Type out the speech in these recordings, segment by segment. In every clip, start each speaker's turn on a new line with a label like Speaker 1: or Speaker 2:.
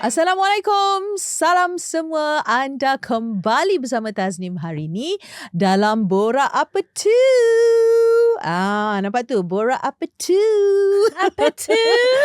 Speaker 1: Assalamualaikum. Salam semua. Anda kembali bersama Tasnim hari ini dalam Borak Apa Tu. Nampak tu? Borak Apa Tu.
Speaker 2: Apa tu?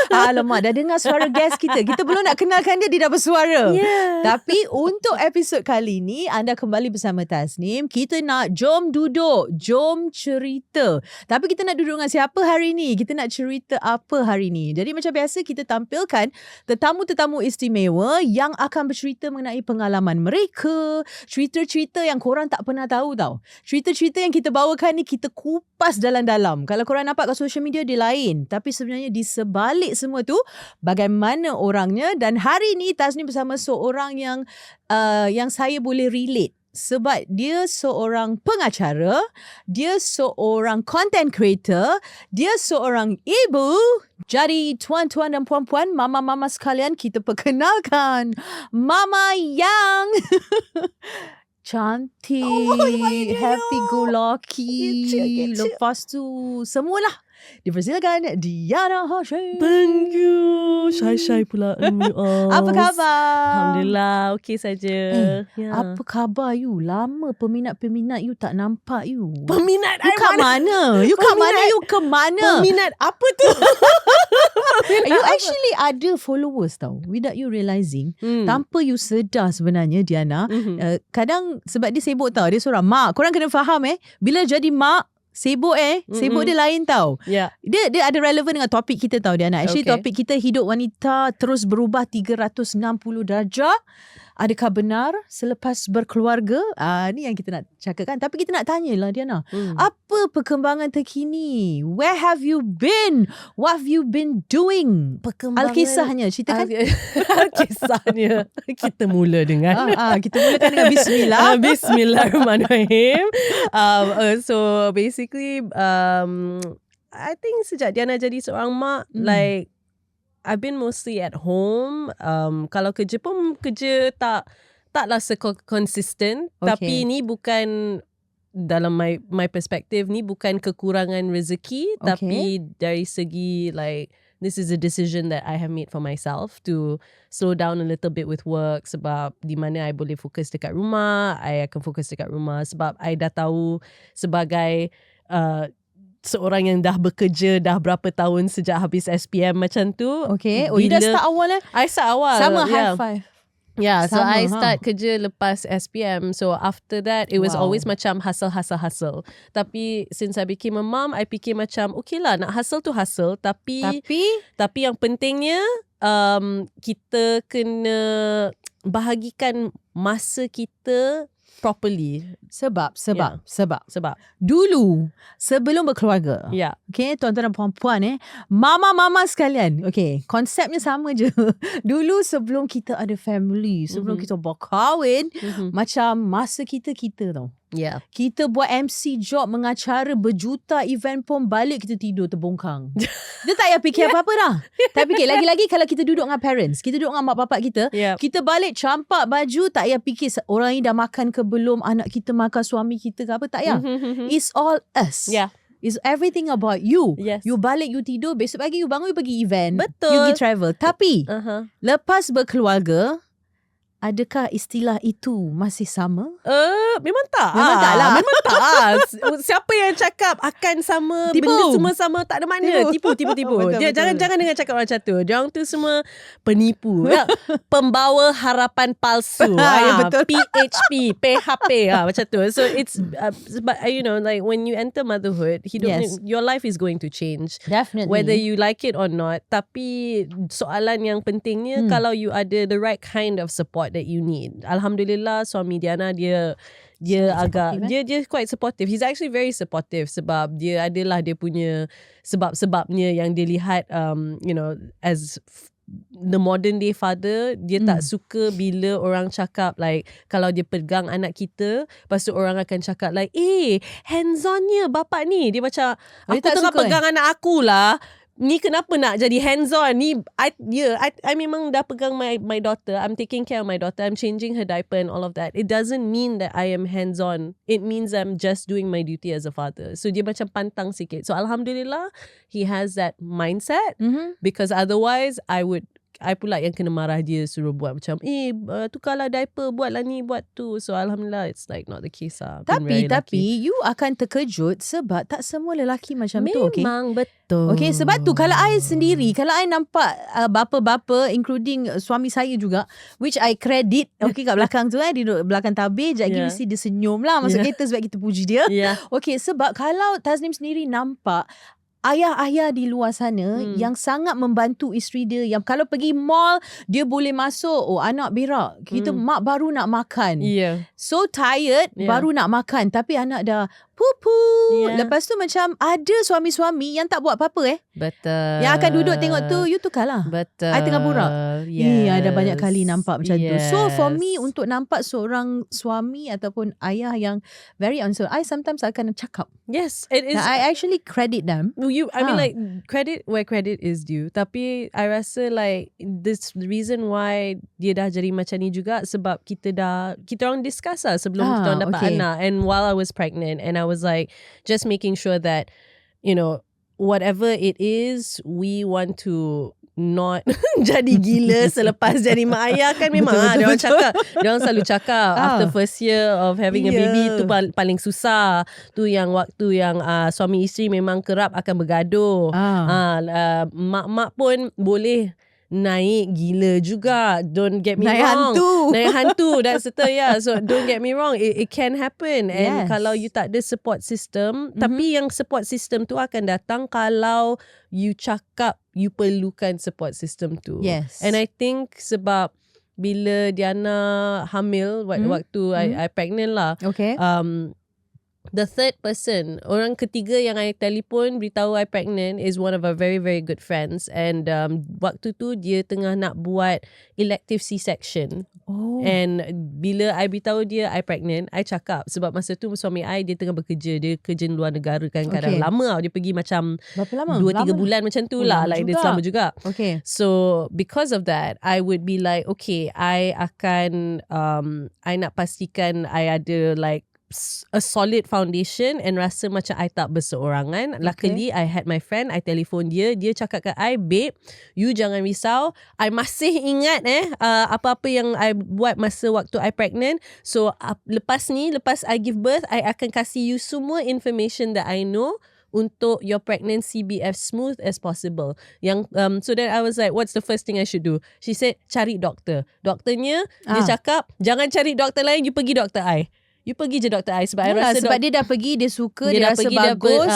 Speaker 1: Alamak, dah dengar suara guest kita. Kita belum nak kenalkan dia dah bersuara.
Speaker 2: Yeah.
Speaker 1: Tapi untuk episod kali ni, anda kembali bersama Tasnim. Kita nak jom duduk, jom cerita. Tapi kita nak duduk dengan siapa hari ni? Kita nak cerita apa hari ni? Jadi macam biasa kita tampilkan tetamu-tetamu istimewa yang akan bercerita mengenai pengalaman mereka, cerita-cerita yang korang tak pernah tahu tau. Cerita-cerita yang kita bawakan ni kita kupas dalam-dalam. Kalau korang nampak kat social media dia lain, tapi sebenarnya di sebalik semua tu bagaimana orangnya. Dan hari ni Tasnim bersama seorang yang saya boleh relate. Sebab dia seorang pengacara, dia seorang content creator, dia seorang ibu. Jadi tuan-tuan dan puan-puan, mama-mama sekalian, kita perkenalkan Mama Yang. Cantik, happy go lucky. Lepas tu semualah. Dipersilakan Diana Hashim.
Speaker 2: Thank you. Syai pula.
Speaker 1: Apa khabar?
Speaker 2: Alhamdulillah, okey saja.
Speaker 1: Apa khabar you? Lama peminat-peminat you tak nampak you.
Speaker 2: Peminat
Speaker 1: You kat mana? You kat mana? You ke mana?
Speaker 2: Peminat apa tu?
Speaker 1: You actually ada followers tau. Without you realising. Tanpa you sedar sebenarnya Diana. Kadang sebab dia sibuk tau. Dia seorang mak. Korang kena faham bila jadi mak, sibuk sibuk dia lain tau.
Speaker 2: Yeah.
Speaker 1: Dia ada relevan dengan topik kita tau Diana. Actually topik kita hidup wanita terus berubah 360 darjah. Adakah benar selepas berkeluarga? Ni yang kita nak cakapkan. Tapi kita nak tanyalah Diana. Apa perkembangan terkini? Where have you been? What have you been doing? Alkisahnya, ceritakan.
Speaker 2: Alkisahnya. Kita mula dengan
Speaker 1: kita mulakan dengan bismillah.
Speaker 2: Bismillahirrahmanirrahim. So basically I think sejak Diana jadi seorang mak, like I've been mostly at home. Kalau kerja pun kerja taklah consistent. Tapi ni bukan dalam my perspective, ni bukan kekurangan rezeki, tapi dari segi like this is a decision that I have made for myself to slow down a little bit with work. Sebab di mana I boleh fokus dekat rumah, I akan fokus dekat rumah. Sebab I dah tahu sebagai seorang yang dah bekerja dah berapa tahun sejak habis SPM macam tu.
Speaker 1: Okay. You dah start awal
Speaker 2: I start awal.
Speaker 1: Sama, high five.
Speaker 2: Yeah, so I start kerja lepas SPM. So after that, it was always macam hustle. Tapi since I became a mom, I fikir macam okay lah, nak hustle tu hustle. Tapi yang pentingnya kita kena bahagikan masa kita properly. Sebab
Speaker 1: dulu sebelum berkeluarga. Okay, tuan-tuan dan puan-puan mama-mama sekalian. Okay, konsepnya sama je. Dulu sebelum kita ada family, sebelum kita berkahwin, macam masa kita tau. Kita buat MC job, mengacara berjuta event pun balik kita tidur terbongkang. Dia tak payah fikir apa-apa dah. Tak fikir. Lagi-lagi kalau kita duduk dengan parents, kita duduk dengan mak bapak kita, kita balik campak baju, tak payah fikir orang ni dah makan ke belum, anak kita makan, suami kita ke apa, tak payah. It's all us. It's everything about you. You balik, you tidur, besok pagi you bangun, you pergi event.
Speaker 2: Betul.
Speaker 1: You pergi travel. Tapi lepas berkeluarga, adakah istilah itu masih sama?
Speaker 2: Memang tak
Speaker 1: lah.
Speaker 2: Memang tak. Siapa yang cakap akan sama,
Speaker 1: tipu.
Speaker 2: benda semua sama, tak ada makna. Tipu.
Speaker 1: Betul.
Speaker 2: Jangan dengan cakap orang macam tu. Diorang tu semua penipu. Pembawa harapan palsu.
Speaker 1: Betul.
Speaker 2: PHP, PHP macam tu. So it's but you know, like when you enter motherhood, your life is going to change.
Speaker 1: Definitely.
Speaker 2: Whether you like it or not. Tapi soalan yang pentingnya, kalau you ada the right kind of support that you need. Alhamdulillah, suami Diana dia agak dia quite supportive. He's actually very supportive sebab dia adalah dia punya sebab-sebabnya yang dia lihat you know, as the modern day father. Dia tak suka bila orang cakap like, kalau dia pegang anak kita, lepas tu orang akan cakap like, hands onnya bapak ni. Dia macam, aku tengah pegang anak aku lah, ni kenapa nak jadi hands on ni? I memang dah pegang my daughter. I'm taking care of my daughter. I'm changing her diaper and all of that. It doesn't mean that I am hands on. It means I'm just doing my duty as a father. So dia macam pantang sikit. So alhamdulillah he has that mindset, because otherwise I would I pula yang kena marah dia, suruh buat macam tukarlah diaper, buatlah ni, buat tu. So alhamdulillah it's like not the case lah.
Speaker 1: Tapi you akan terkejut sebab tak semua lelaki macam tu.
Speaker 2: Memang betul.
Speaker 1: Okay, sebab tu kalau I sendiri, kalau I nampak bapa-bapa including suami saya juga, which I credit kat belakang tu, dia duduk belakang tabir, sekejap lagi mesti dia senyum lah masuk kereta sebab kita puji dia. Okay, sebab kalau Tasnim sendiri nampak ayah-ayah di luar sana yang sangat membantu isteri dia, yang kalau pergi mall dia boleh masuk, anak berak, kita mak baru nak makan, so tired, baru nak makan, tapi anak dah pupu. Lepas tu macam ada suami-suami yang tak buat apa-apa
Speaker 2: Betul.
Speaker 1: yang akan duduk tengok tu, you tukarlah.
Speaker 2: Betul.
Speaker 1: I tengah borak. Ada banyak kali nampak macam tu. So for me, untuk nampak seorang suami ataupun ayah yang very answer, I sometimes akan cakap.
Speaker 2: Yes, it is.
Speaker 1: I actually credit them.
Speaker 2: I mean like credit where credit is due. Tapi I rasa like this reason why dia dah jadi macam ni juga sebab kita orang discuss lah sebelum kita orang dapat anak. And while I was pregnant, and I was like just making sure that, you know, whatever it is, we want to not jadi gila selepas jadi mak ayah kan. Memang dia orang selalu cakap after first year of having a baby tu paling susah. Tu yang waktu yang suami isteri memang kerap akan bergaduh. Mak-mak pun boleh naik gila juga. Don't get me wrong. Naik hantu. That's the term, So don't get me wrong. It can happen. And kalau you tak ada support system, tapi yang support system tu akan datang kalau you cakap you perlukan support system tu. And I think sebab bila Diana hamil, waktu I pregnant lah. The third person, orang ketiga yang I telefon beritahu I pregnant is one of our very very good friends, and waktu tu dia tengah nak buat elective C-section. And bila I beritahu dia I pregnant, I cakap sebab masa tu suami I dia tengah bekerja, dia kerja luar negara kan, kadang lama dia pergi macam 2-3 bulan macam tu lah, like dia selama juga. So because of that, I would be like, okay, I akan I nak pastikan I ada like a solid foundation and rasa macam I tak berseorangan. Luckily I had my friend, I telefon dia cakap kat I, babe, you jangan risau, I masih ingat apa-apa yang I buat masa waktu I pregnant. So lepas I give birth, I akan kasih you semua information that I know untuk your pregnancy be as smooth as possible. Yang so then I was like, what's the first thing I should do? She said, cari doktor. Doktornya dia cakap, jangan cari doktor lain, you pergi doktor I. You pergi je doktor I sebab I rasa
Speaker 1: sebab dia dah pergi, dia suka, dia rasa bagus.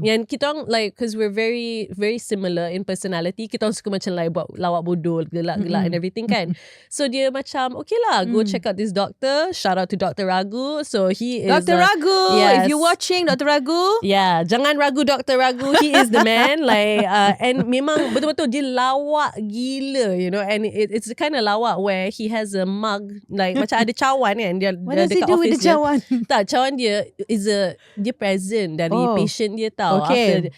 Speaker 2: Yang kita orang like, because we're very very similar in personality, kita orang suka macam like buat lawak bodoh, gelak-gelak and everything kan. So dia macam okay lah, go check out this doctor. Shout out to Dr. Ragu. So he is
Speaker 1: Dr. Ragu. If you watching Dr. Ragu,
Speaker 2: jangan ragu Dr. Ragu. He is the man. Like and memang betul-betul dia lawak gila, you know. And it's the kind of lawak where he has a mug, like macam ada cawan kan, dia dekat office dia. Tak, cawan dia is dia present dari patient dia tau. After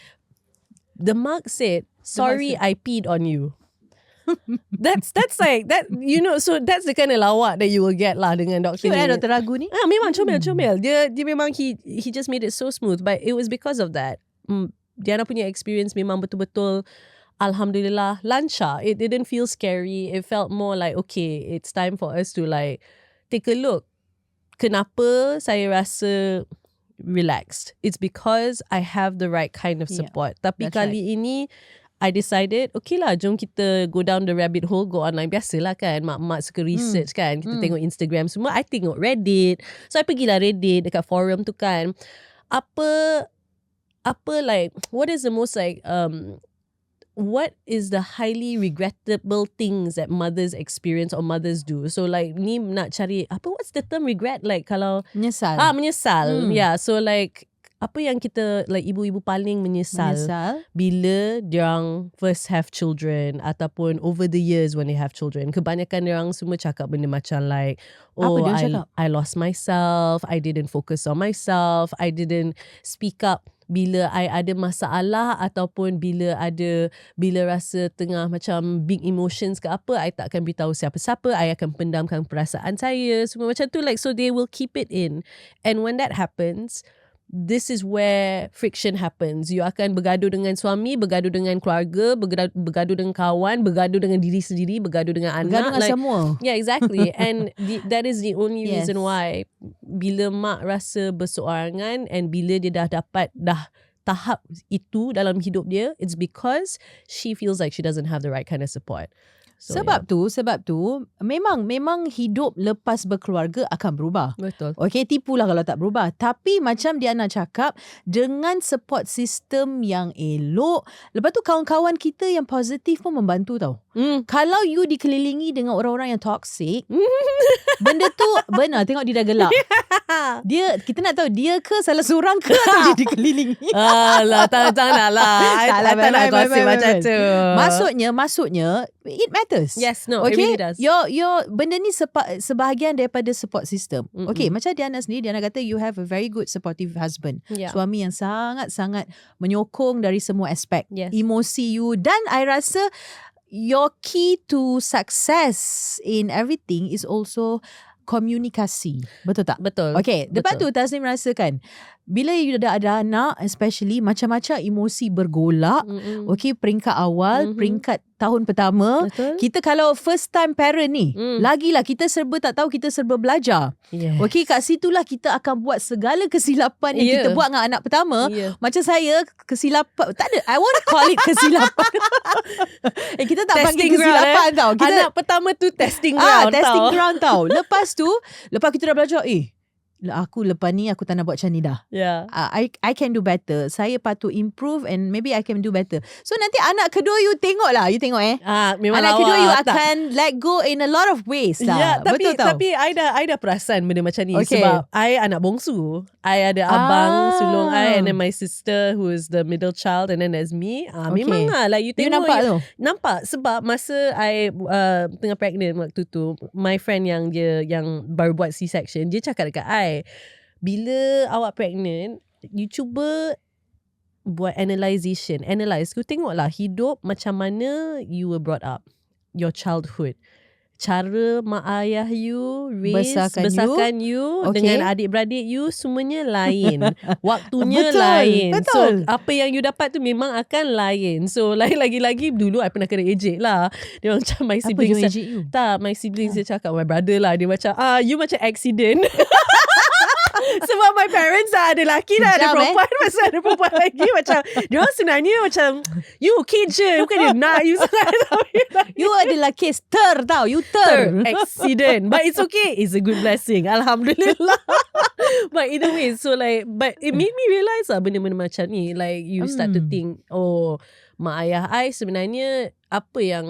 Speaker 2: the mug said, sorry I peed on you. That's like that, you know. So that's the kind of lawak that you will get lah dengan doktor ni.
Speaker 1: Dr. Ragu ni
Speaker 2: memang comel. Dia memang he just made it so smooth. But it was because of that. Diana punya experience memang betul-betul alhamdulillah lancar. It didn't feel scary. It felt more like okay, it's time for us to like take a look. Kenapa saya rasa relaxed? It's because I have the right kind of support. Tapi kali ini I decided, okay lah, jom kita go down the rabbit hole, go online. Biasalah kan, mak-mak suka research kan. Kita tengok Instagram semua. I tengok Reddit. So I pergilah Reddit dekat forum tu kan. Apa like, what is the most like what is the highly regrettable things that mothers experience or mothers do? So like ni nak cari what's the term regret, like kalau menyesal. Yeah, so like apa yang kita like ibu-ibu paling menyesal bila diorang first have children ataupun over the years when they have children. Kebanyakan diorang semua cakap benda macam like, I lost myself, I didn't focus on myself, I didn't speak up bila I ada masalah ataupun bila rasa tengah macam big emotions ke apa, I tak akan beritahu siapa-siapa, I akan pendamkan perasaan saya, semua macam tu, like, so they will keep it in. And when that happens, this is where friction happens. You akan bergaduh dengan suami, bergaduh dengan keluarga, bergaduh dengan kawan, bergaduh dengan diri sendiri, bergaduh dengan anak.
Speaker 1: Bergaduh dengan semua.
Speaker 2: Yeah, exactly. And that is the only
Speaker 1: Yes.
Speaker 2: reason why bila mak rasa berseorangan and bila dia dah dapat tahap itu dalam hidup dia, it's because she feels like she doesn't have the right kind of support. So,
Speaker 1: Sebab tu memang hidup lepas berkeluarga akan berubah.
Speaker 2: betul.
Speaker 1: Okay, tipulah kalau tak berubah. Tapi macam Diana cakap, dengan support system yang elok, lepas tu kawan-kawan kita yang positif pun membantu tau. Kalau you dikelilingi dengan orang-orang yang toxic, benda tu benar, tengok dia dah gelak. Kita nak tahu dia ke salah seorang ke atau dia dikelilingi.
Speaker 2: Alah, tak nak lah. I tak nak gosip macam tu.
Speaker 1: Maksudnya it matters.
Speaker 2: Yes, no, it really does.
Speaker 1: Your benda ni sebahagian daripada support system. Okay, macam Diana sendiri, Diana kata you have a very good supportive husband.
Speaker 2: Yeah.
Speaker 1: Suami yang sangat-sangat menyokong dari semua aspek.
Speaker 2: Yes.
Speaker 1: Emosi you. Dan I rasa your key to success in everything is also komunikasi. Betul tak?
Speaker 2: Betul.
Speaker 1: Okay, lepas tu Tasnim rasakan bila you dah ada anak, especially macam-macam emosi bergolak. Okay, peringkat awal, peringkat tahun pertama.
Speaker 2: Betul.
Speaker 1: Kita kalau first time parent ni, lagilah kita serba tak tahu, kita serba belajar.
Speaker 2: Yes.
Speaker 1: Okay, kat situlah kita akan buat segala kesilapan yang kita buat dengan anak pertama. Macam saya, kesilapan, tak ada, I want to call it kesilapan. Kita tak panggil kesilapan tau.
Speaker 2: Anak pertama tu testing ground
Speaker 1: testing ground tau. Lepas kita dah belajar, aku lepas ni aku tak nak buat macam ni dah.
Speaker 2: Yeah.
Speaker 1: I can do better. Saya patut improve and maybe I can do better. So nanti anak kedua you tengok lah. You tengok
Speaker 2: memang
Speaker 1: anak
Speaker 2: lawa,
Speaker 1: kedua you
Speaker 2: tak.
Speaker 1: akan let go in a lot of ways lah.
Speaker 2: Yeah,
Speaker 1: betul tau.
Speaker 2: tapi I dah perasan benda macam ni.
Speaker 1: Okay.
Speaker 2: Sebab I anak bongsu. I ada abang sulung I, and then my sister who is the middle child, and then there's me. Memang lah, like you tengok.
Speaker 1: nampak tu?
Speaker 2: Nampak. Sebab masa I tengah pregnant waktu tu, my friend yang baru buat C-section, dia cakap dekat I, bila awak pregnant, you cuba buat analyze. Kau tengoklah hidup macam mana you were brought up, your childhood, cara mak ayah you besarkan you dengan adik-beradik you, semuanya lain. Waktunya lain.
Speaker 1: Betul.
Speaker 2: So apa yang you dapat tu memang akan lain. So lagi-lagi dulu I pernah kena ejek lah. Dia macam my siblings.
Speaker 1: Apa ejek you?
Speaker 2: Tak, my siblings dia cakap, my brother lah, dia macam you macam accident. Sebab my parents ada lelaki dah, ada perempuan, masa ada perempuan lagi, macam dia sebenarnya macam you kid je, bukan dia nak you sangat.
Speaker 1: You adalah case tau. You
Speaker 2: accident, but it's okay, it's a good blessing, alhamdulillah. But either way, so like, but it made me realise lah benda-benda macam ni. Like you start to think, mak ayah I sebenarnya apa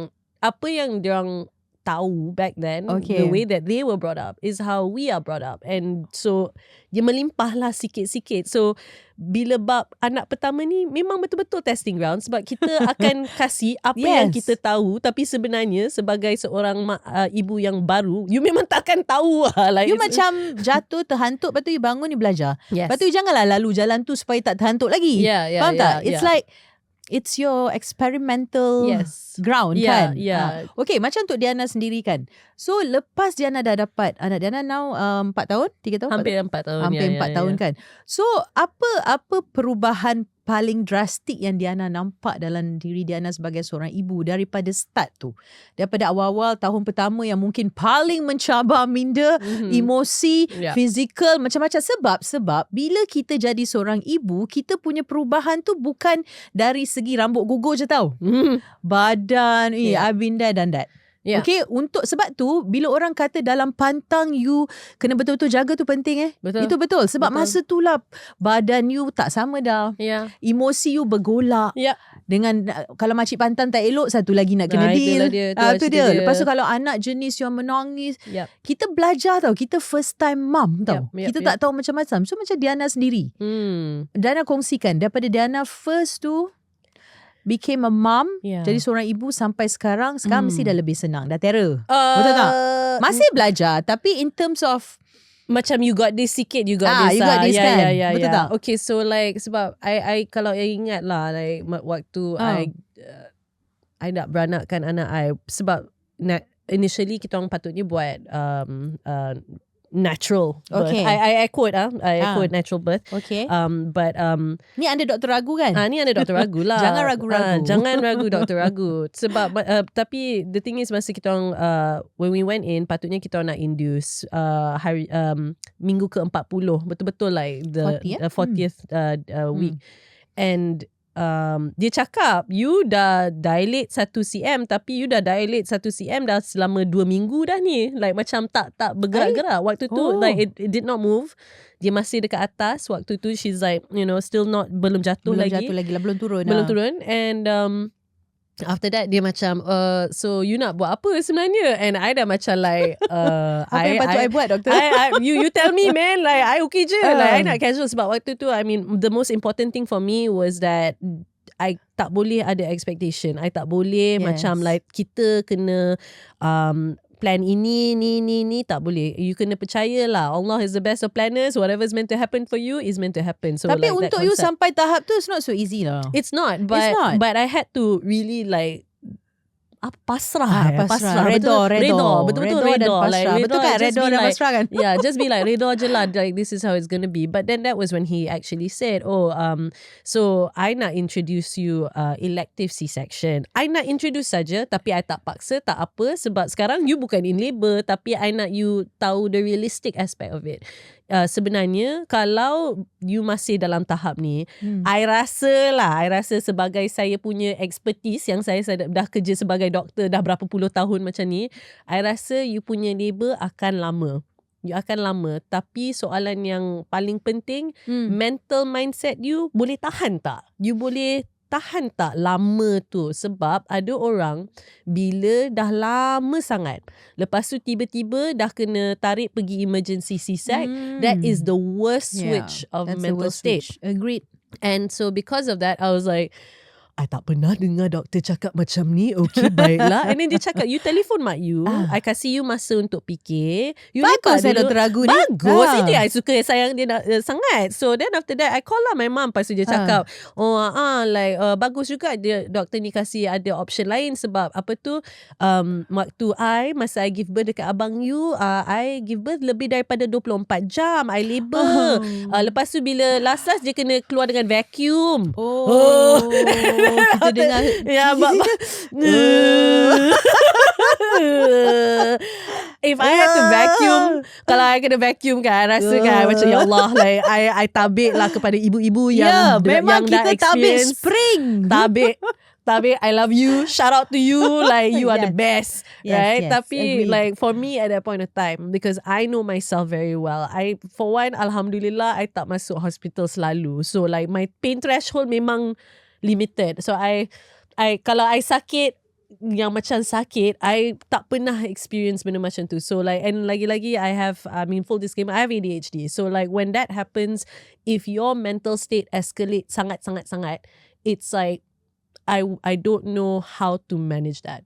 Speaker 2: yang diorang tahu back then, the way that they were brought up is how we are brought up. And so dia melimpahlah sikit-sikit. So bila bab anak pertama ni memang betul-betul testing ground, sebab kita akan kasih apa yang kita tahu, tapi sebenarnya sebagai seorang ibu yang baru, you memang takkan tahu lah. Like
Speaker 1: you macam jatuh terhantuk, lepas tu you bangun, you belajar.
Speaker 2: Yes.
Speaker 1: Lepas tu you janganlah lalu jalan tu supaya tak terhantuk lagi. Faham tak? It's like it's your experimental ground kan. Okay, macam untuk Diana sendiri kan. So lepas Diana dah dapat anak, Diana now 4 tahun? 3 tahun?
Speaker 2: Hampir 4 tahun.
Speaker 1: Hampir 4 tahun kan. So apa perubahan paling drastik yang Diana nampak dalam diri Diana sebagai seorang ibu daripada start tu? Daripada awal-awal tahun pertama yang mungkin paling mencabar minda, emosi, fizikal, macam-macam. Sebab bila kita jadi seorang ibu, kita punya perubahan tu bukan dari segi rambut gugur je tau. Badan, I've been there done that. Okay, sebab tu bila orang kata dalam pantang you kena betul-betul jaga tu penting
Speaker 2: Betul.
Speaker 1: Itu betul. Sebab masa tu lah badan you tak sama dah. Emosi you bergolak. Dengan kalau makcik pantang tak elok, satu lagi nak kena deal. Itu dia. Lepas tu kalau anak jenis yang menangis, kita belajar tau. Kita first time mom tau. Kita tak tahu macam-macam. So macam Diana sendiri. Diana kongsikan daripada Diana first tu became a mom, jadi seorang ibu sampai sekarang mesti dah lebih senang, dah terror. Betul tak? Masih belajar, tapi in terms of
Speaker 2: macam you got this sikit, you got this.
Speaker 1: You got this kan? Betul tak?
Speaker 2: Okay, so like sebab I kalau I ingat lah, like waktu I nak beranakkan anak I, sebab initially kita orang patutnya buat natural birth.
Speaker 1: Okay.
Speaker 2: I quote quote natural birth.
Speaker 1: Okay.
Speaker 2: But
Speaker 1: Ni anda doktor ragu kan?
Speaker 2: ni ada doktor ragu lah.
Speaker 1: Jangan ragu-ragu.
Speaker 2: Jangan ragu doktor ragu. Sebab tapi the thing is masa kita orang when we went in, patutnya kita orang nak induce hari minggu ke-40, betul-betul like the 40th week. And dia cakap you dah dilate 1 cm, tapi you dah dilate 1 cm dah selama 2 minggu dah ni, like macam tak bergerak-gerak waktu tu. Like it did not move. Dia masih dekat atas waktu tu. She's like, you know, still not, belum jatuh lagi
Speaker 1: lah, belum turun.
Speaker 2: And after that dia macam so you nak buat apa sebenarnya? And I dah macam like
Speaker 1: apa yang patut I buat, doktor?
Speaker 2: You tell me, man. Like I okay je. Like I nak casual. Sebab waktu tu, I mean, the most important thing for me was that I tak boleh ada expectation. I tak boleh macam like kita kena plan ini, ni tak boleh. You kena percayalah, Allah is the best of planners. Whatever is meant to happen for you is meant to happen. So
Speaker 1: tapi
Speaker 2: like
Speaker 1: untuk you sampai tahap tu, it's not so easy lah.
Speaker 2: It's not. But I had to really like pasrah.
Speaker 1: Redha.
Speaker 2: Betul-betul redha. Like,
Speaker 1: betul kan? Redha dan pasrah kan?
Speaker 2: Yeah, just be like redha je lah. Like this is how it's gonna be. But then that was when he actually said, so I nak introduce you elective C-section. I nak introduce saja, tapi I tak paksa, tak apa. Sebab sekarang you bukan in labour, tapi I nak you tahu the realistic aspect of it. Sebenarnya kalau you masih dalam tahap ni, I rasa sebagai saya punya expertise yang saya dah kerja sebagai doktor dah berapa puluh tahun macam ni, I rasa you punya labour akan lama. You akan lama. Tapi soalan yang paling penting, mental mindset you boleh tahan tak? You boleh tahan tak lama tu? Sebab ada orang bila dah lama sangat, lepas tu tiba-tiba dah kena tarik pergi emergency C-sec, that is the worst switch of mental state.
Speaker 1: Agreed.
Speaker 2: And so because of that, I was like, I tak pernah dengar doktor cakap macam ni. Okay, baiklah. And then dia cakap, you telefon mak you, I kasih you masa untuk fikir. You
Speaker 1: bagus saya doktor ragu ni.
Speaker 2: Bagus. Itu I suka, sayang dia sangat. So then after that, I call lah my mum. Lepas tu dia cakap, bagus juga dia, doktor ni kasih ada option lain. Sebab apa tu, waktu masa I give birth dekat abang you, I give birth lebih daripada 24 jam. I labour. Lepas tu bila last dia kena keluar dengan vacuum.
Speaker 1: Kita dengar
Speaker 2: if I had to vacuum, kalau I kena vacuum kan, rasa kan macam ya Allah, like I tabik lah kepada ibu-ibu yang
Speaker 1: memang
Speaker 2: yang
Speaker 1: kita
Speaker 2: dah experience
Speaker 1: spring
Speaker 2: tabik, I love you, shout out to you, like you are the best, right? Tapi
Speaker 1: agreed.
Speaker 2: like for me at that point of time, because I know myself very well, I for one, alhamdulillah, I tak masuk hospital selalu, so like my pain threshold memang limited. So I kalau I sakit yang macam sakit, I tak pernah experience benda macam tu. So like, and lagi-lagi full disclaimer, I have ADHD. So like when that happens, if your mental state escalate sangat, it's like I don't know how to manage that.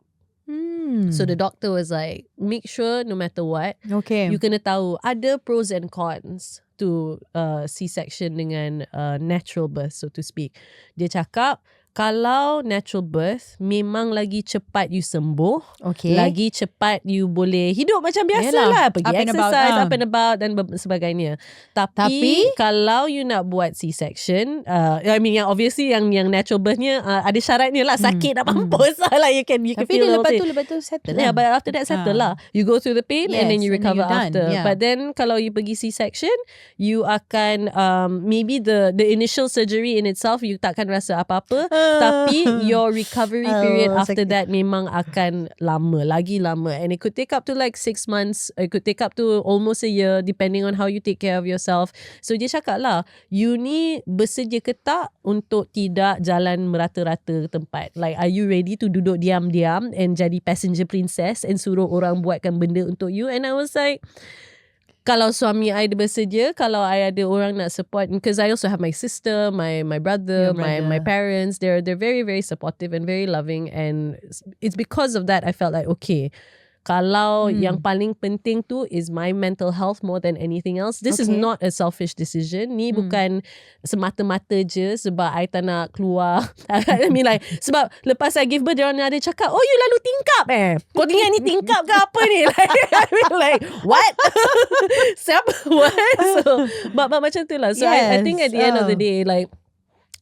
Speaker 2: So the doctor was like, make sure no matter what, you kena tahu ada pros and cons to C-section dengan natural birth, so to speak. Dia cakap, kalau natural birth memang lagi cepat you sembuh, lagi cepat you boleh hidup macam biasa lah, pergi exercise, up and about dan sebagainya. Tapi kalau you nak buat C-section, I mean yang obviously yang natural birthnya ada syaratnya lah, sakit nak mampus lah, you can
Speaker 1: tapi
Speaker 2: feel
Speaker 1: lepas tu settle lah.
Speaker 2: But after that settle lah. You go through the pain and then you recover after. But then kalau you pergi C-section, you akan maybe the initial surgery in itself you takkan rasa apa-apa, tapi your recovery period after that memang akan lagi lama, and it could take up to like 6 months, it could take up to almost a year depending on how you take care of yourself. So dia cakap lah, you ni bersedia ke tak untuk tidak jalan merata-rata ke tempat? Like, are you ready to duduk diam-diam and jadi passenger princess and suruh orang buatkan benda untuk you? And I was like, kalau suami I bersedia, kalau I ada orang nak support, because I also have my sister, my brother, my parents, they're very, very supportive and very loving, and it's because of that I felt like, okay, Kalau yang paling penting tu is my mental health more than anything else. This is not a selfish decision. Ni bukan semata-mata je sebab I tak nak keluar. I mean like, sebab lepas I give birth, diorang ada cakap, oh you lalu tingkap kau tinggal ni tingkap ke apa ni? Like, I mean like, what? Siapa? What? So, but macam tu lah. So I think at the end of the day, like,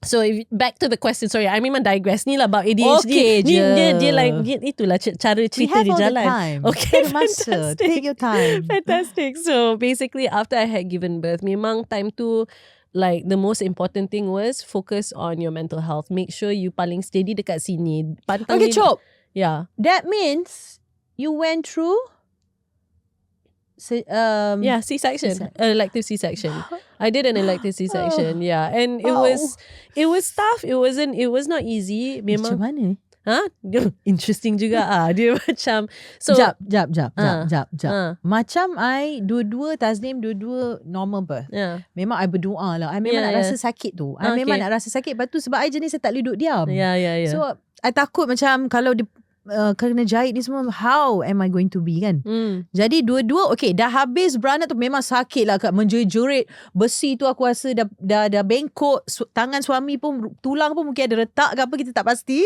Speaker 2: so back to the question, sorry, I memang digress ni lah about ADHD.
Speaker 1: Okay
Speaker 2: ni
Speaker 1: je.
Speaker 2: dia like itulah cara cerita dia jalan.
Speaker 1: We have all the time.
Speaker 2: Okay,
Speaker 1: Masa. Take your time.
Speaker 2: Fantastic. So basically after I had given birth, memang time tu like the most important thing was focus on your mental health. Make sure you paling steady dekat sini. Pantang
Speaker 1: Okay, Chop.
Speaker 2: Yeah.
Speaker 1: That means you went through
Speaker 2: yeah, C-section. Elective C-section. I did an elective C-section. Yeah, and it was tough. It was not easy.
Speaker 1: Macam
Speaker 2: Memang
Speaker 1: mana?
Speaker 2: interesting juga dia macam so
Speaker 1: Jap. Macam dua-dua Tasnim, dua-dua normal birth.
Speaker 2: yeah.
Speaker 1: Memang I berdoa lah. I memang nak rasa sakit tu. I memang nak rasa sakit. Lepas tu sebab I jenis saya tak boleh duduk diam.
Speaker 2: Yeah.
Speaker 1: So I takut macam kalau dia kena jahit ni semua, how am I going to be kan? Jadi dua-dua dah habis beranak tu memang sakit lah Kak. Menjerit besi tu aku rasa dah bengkok. Tangan suami pun, tulang pun mungkin ada retak ke apa, kita tak pasti.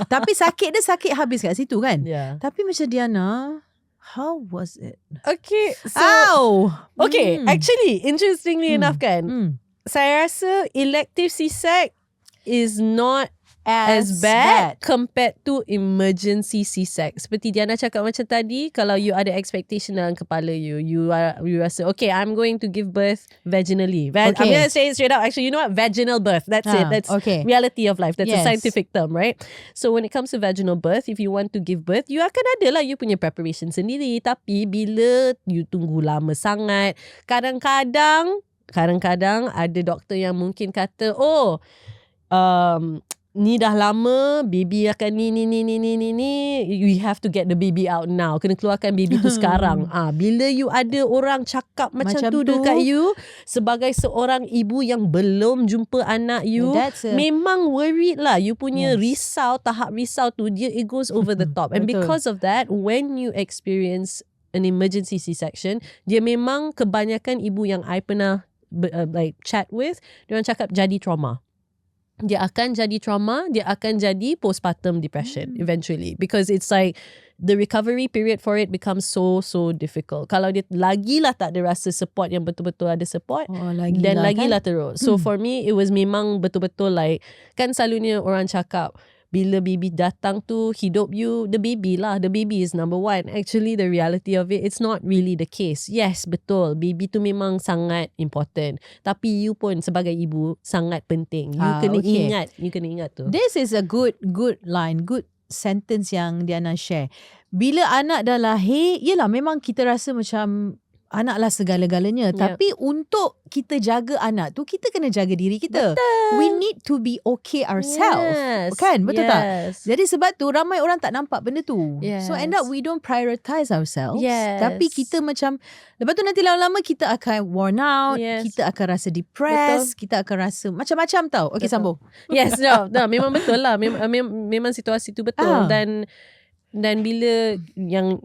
Speaker 1: Tapi sakit dia sakit habis kat situ kan. Tapi macam Diana, how was it?
Speaker 2: Okay, so okay, actually interestingly enough kan, saya rasa elective C-sec is not as bad compared to emergency C-sec. Seperti Diana cakap macam tadi, kalau you ada expectation dalam kepala you rasa okay, I'm going to give birth vaginally. I'm going to say it straight out. Actually, you know what? Vaginal birth. That's it. That's reality of life. That's a scientific term, right? So when it comes to vaginal birth, if you want to give birth, you akan ada lah you punya preparation sendiri. Tapi bila you tunggu lama sangat, kadang-kadang ada doktor yang mungkin kata, ni dah lama, baby akan ni, you have to get the baby out now. Kena keluarkan baby tu sekarang. Bila you ada orang cakap macam tu dekat you, sebagai seorang ibu yang belum jumpa anak you, memang worried lah. You punya tahap risau tu, it goes over the top. And because of that, when you experience an emergency C-section, dia memang kebanyakan ibu yang I pernah like chat with, diorang cakap jadi trauma. Dia akan jadi trauma, dia akan jadi postpartum depression eventually, because it's like the recovery period for it becomes so difficult. Kalau dia lagilah tak ada rasa support yang betul-betul ada support, dan lagilah kan? Terus. So for me, it was memang betul-betul like, kan selalunya orang cakap bila baby datang tu hidup you, the baby is number one. Actually the reality of it, it's not really the case. Yes, betul, baby tu memang sangat important, tapi you pun sebagai ibu sangat penting. You kena ingat tu.
Speaker 1: This is a good line, good sentence yang Diana share. Bila anak dah lahir, yelah memang kita rasa macam anak lah segala-galanya. Tapi untuk kita jaga anak tu, kita kena jaga diri kita. Betul. We need to be okay ourselves. Kan? Betul tak? Jadi sebab tu ramai orang tak nampak benda tu. So end up we don't prioritize ourselves. Tapi kita macam, lepas tu nanti lama-lama kita akan worn out, kita akan rasa depressed, kita akan rasa macam-macam tau. Okay, sambung.
Speaker 2: Yes, memang betul lah. Memang situasi tu betul. Dan bila yang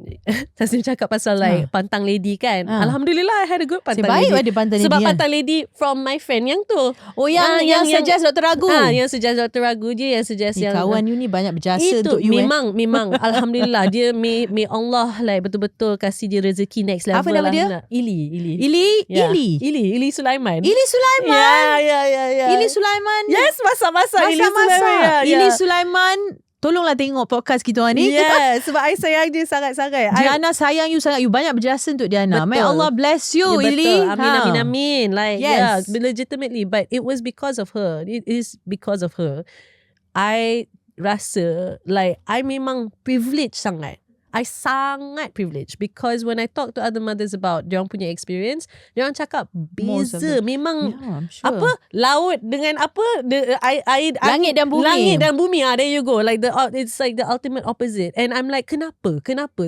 Speaker 2: Tasnim cakap pasal like pantang lady kan, Alhamdulillah I had a good pantang lady.
Speaker 1: Ada pantang lady.
Speaker 2: Sebab pantang lady from my friend yang tu.
Speaker 1: Yang suggest Dr. Ragu.
Speaker 2: Yang suggest Dr. Ragu je, yang suggest yang
Speaker 1: kawan you ni banyak berjasa untuk you.
Speaker 2: Memang Alhamdulillah dia may Allah like betul-betul kasih dia rezeki next level.
Speaker 1: Apa nama dia?
Speaker 2: Ili Sulaiman.
Speaker 1: Ili Sulaiman.
Speaker 2: Ya.
Speaker 1: Ili Sulaiman.
Speaker 2: Yes, masa-masa Ili Sulaiman.
Speaker 1: Ili Sulaiman. Tolonglah tengok podcast kita orang ni.
Speaker 2: Yes, sebab I sayang dia sangat-sangat.
Speaker 1: Diana sayang you sangat. You banyak berjasa untuk Diana. May Allah bless you, Ili.
Speaker 2: Amin. Like, legitimately. But it was because of her. It is because of her. I rasa like I memang privileged sangat. I sangat privileged, because when I talk to other mothers about diorang punya experience, diorang cakap beza. Memang apa, laut dengan apa, air,
Speaker 1: langit dan bumi.
Speaker 2: There you go. Like it's like the ultimate opposite. And I'm like, kenapa?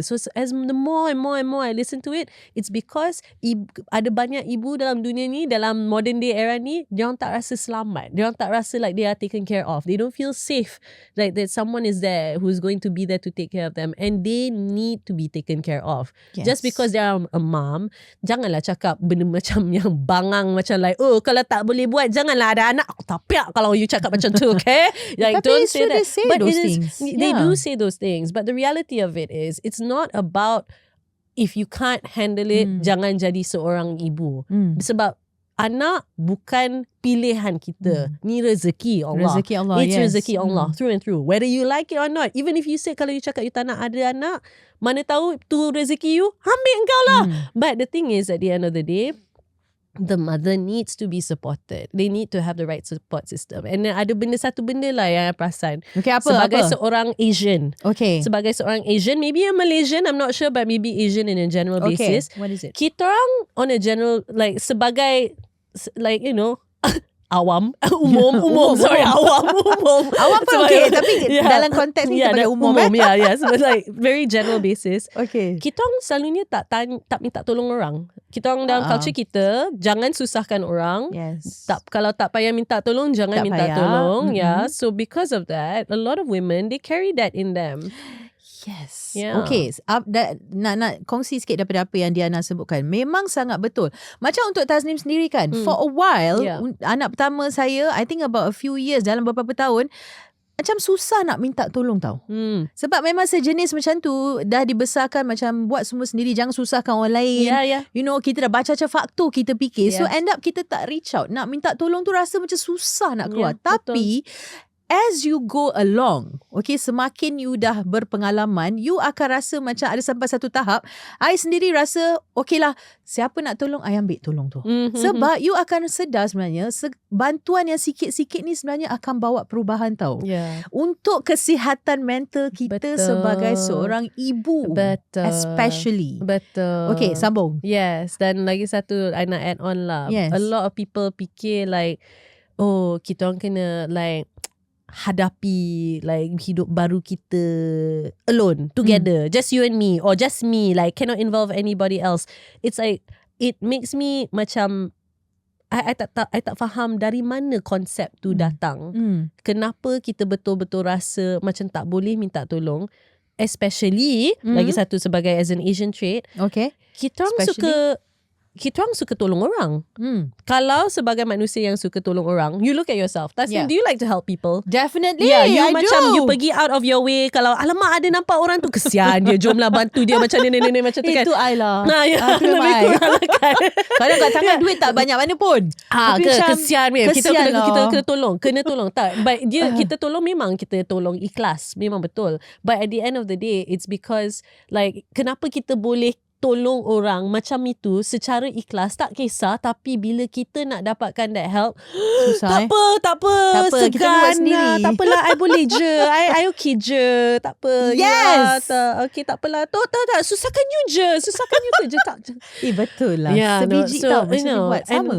Speaker 2: So as the more and more I listen to it, it's because ada banyak ibu dalam dunia ni, dalam modern day era ni, diorang tak rasa selamat. Diorang tak rasa like they are taken care of. They don't feel safe, like that someone is there who's going to be there to take care of them. And they need to be taken care of.
Speaker 1: Yes.
Speaker 2: Just because they are a mom, janganlah cakap benda macam yang bangang macam like, oh kalau tak boleh buat, janganlah ada anak. Aku tapiak kalau you cakap macam tu, okay? Like,
Speaker 1: Tapi
Speaker 2: don't say that.
Speaker 1: they say
Speaker 2: But
Speaker 1: those
Speaker 2: it is,
Speaker 1: things.
Speaker 2: they do say those things. But the reality of it is, it's not about if you can't handle it, jangan jadi seorang ibu. Sebab anak bukan pilihan kita. Ni rezeki Allah.
Speaker 1: Rezeki Allah,
Speaker 2: It's
Speaker 1: yes.
Speaker 2: rezeki Allah through and through. Whether you like it or not. Even if you say, kalau you cakap you tak nak ada anak, mana tahu tu rezeki you, ambil engkau lah. But the thing is, at the end of the day, the mother needs to be supported. They need to have the right support system. And ada satu benda lah yang I perasan.
Speaker 1: Okay, apa?
Speaker 2: Sebagai seorang Asian.
Speaker 1: Okay.
Speaker 2: Sebagai seorang Asian, maybe a Malaysian, I'm not sure, but maybe Asian in a general basis.
Speaker 1: What is it?
Speaker 2: Kita orang on a general, like sebagai, like, you know, awam, umum. Awam
Speaker 1: pun okay, tapi dalam konteks ni kita panggil umum.
Speaker 2: Yeah. So like very general basis.
Speaker 1: Okay.
Speaker 2: Kita orang selalunya tak minta tolong orang. Kita orang dalam culture kita, jangan susahkan orang.
Speaker 1: Yes.
Speaker 2: Kalau tak payah minta tolong, jangan
Speaker 1: Tak
Speaker 2: minta
Speaker 1: payah.
Speaker 2: tolong. Yeah. So because of that, a lot of women, they carry that in them.
Speaker 1: Yes.
Speaker 2: Yeah.
Speaker 1: Okay. Nak kongsi sikit daripada apa yang Diana sebutkan. Memang sangat betul. Macam untuk Tasnim sendiri kan. For a while, anak pertama saya, I think about a few years, dalam beberapa tahun, macam susah nak minta tolong tau. Sebab memang sejenis macam tu, dah dibesarkan macam buat semua sendiri, jangan susahkan orang lain.
Speaker 2: Yeah.
Speaker 1: You know, kita dah baca faktor, kita fikir. So end up kita tak reach out. Nak minta tolong tu rasa macam susah nak keluar. Tapi as you go along, okay, semakin you dah berpengalaman, you akan rasa macam ada sampai satu tahap, I sendiri rasa, okay lah, siapa nak tolong, I ambil tolong tu. Sebab you akan sedar sebenarnya, bantuan yang sikit-sikit ni sebenarnya akan bawa perubahan tau.
Speaker 2: Yeah.
Speaker 1: Untuk kesihatan mental kita sebagai seorang ibu. Especially.
Speaker 2: Betul.
Speaker 1: Okay, sambung.
Speaker 2: Yes. Dan lagi satu, I nak add on lah.
Speaker 1: Yes.
Speaker 2: A lot of people fikir like, oh, kita orang kena like hadapi like hidup baru kita alone, together, just you and me, or just me, like cannot involve anybody else. It's like, it makes me macam I tak faham dari mana konsep tu datang. Kenapa kita betul-betul rasa macam tak boleh minta tolong, especially lagi satu sebagai as an Asian trait.
Speaker 1: Okay.
Speaker 2: Kita orang suka tolong orang. Kalau sebagai manusia yang suka tolong orang, you look at yourself. Tasnim, do you like to help people?
Speaker 1: Definitely.
Speaker 2: Yeah, you
Speaker 1: I
Speaker 2: macam
Speaker 1: do.
Speaker 2: you pergi out of your way. Kalau alamak ada nampak orang tu, kesian dia, jomlah bantu dia macam nenek-nenek macam tu kan.
Speaker 1: Itu I lah.
Speaker 2: Nah, ya,
Speaker 1: Itu
Speaker 2: lebih
Speaker 1: I.
Speaker 2: kurang lah kan.
Speaker 1: Kadang kat tangan duit tak banyak mana pun. Tapi macam
Speaker 2: Kesian weh. Kita kena tolong. Kena tolong. Tak. But kita tolong, memang kita tolong ikhlas. Memang betul. But at the end of the day, it's because like, kenapa kita boleh tolong orang macam itu secara ikhlas, tak kisah, tapi bila kita nak dapatkan that help,
Speaker 1: susah,
Speaker 2: tak apa,
Speaker 1: kita buat sendiri.
Speaker 2: tak apalah, I boleh je, I okay je, tak apa.
Speaker 1: Yes.
Speaker 2: Okay, tak apalah, tak, susahkan you je tak.
Speaker 1: Betul lah. Sebiji tau macam dia buat sama.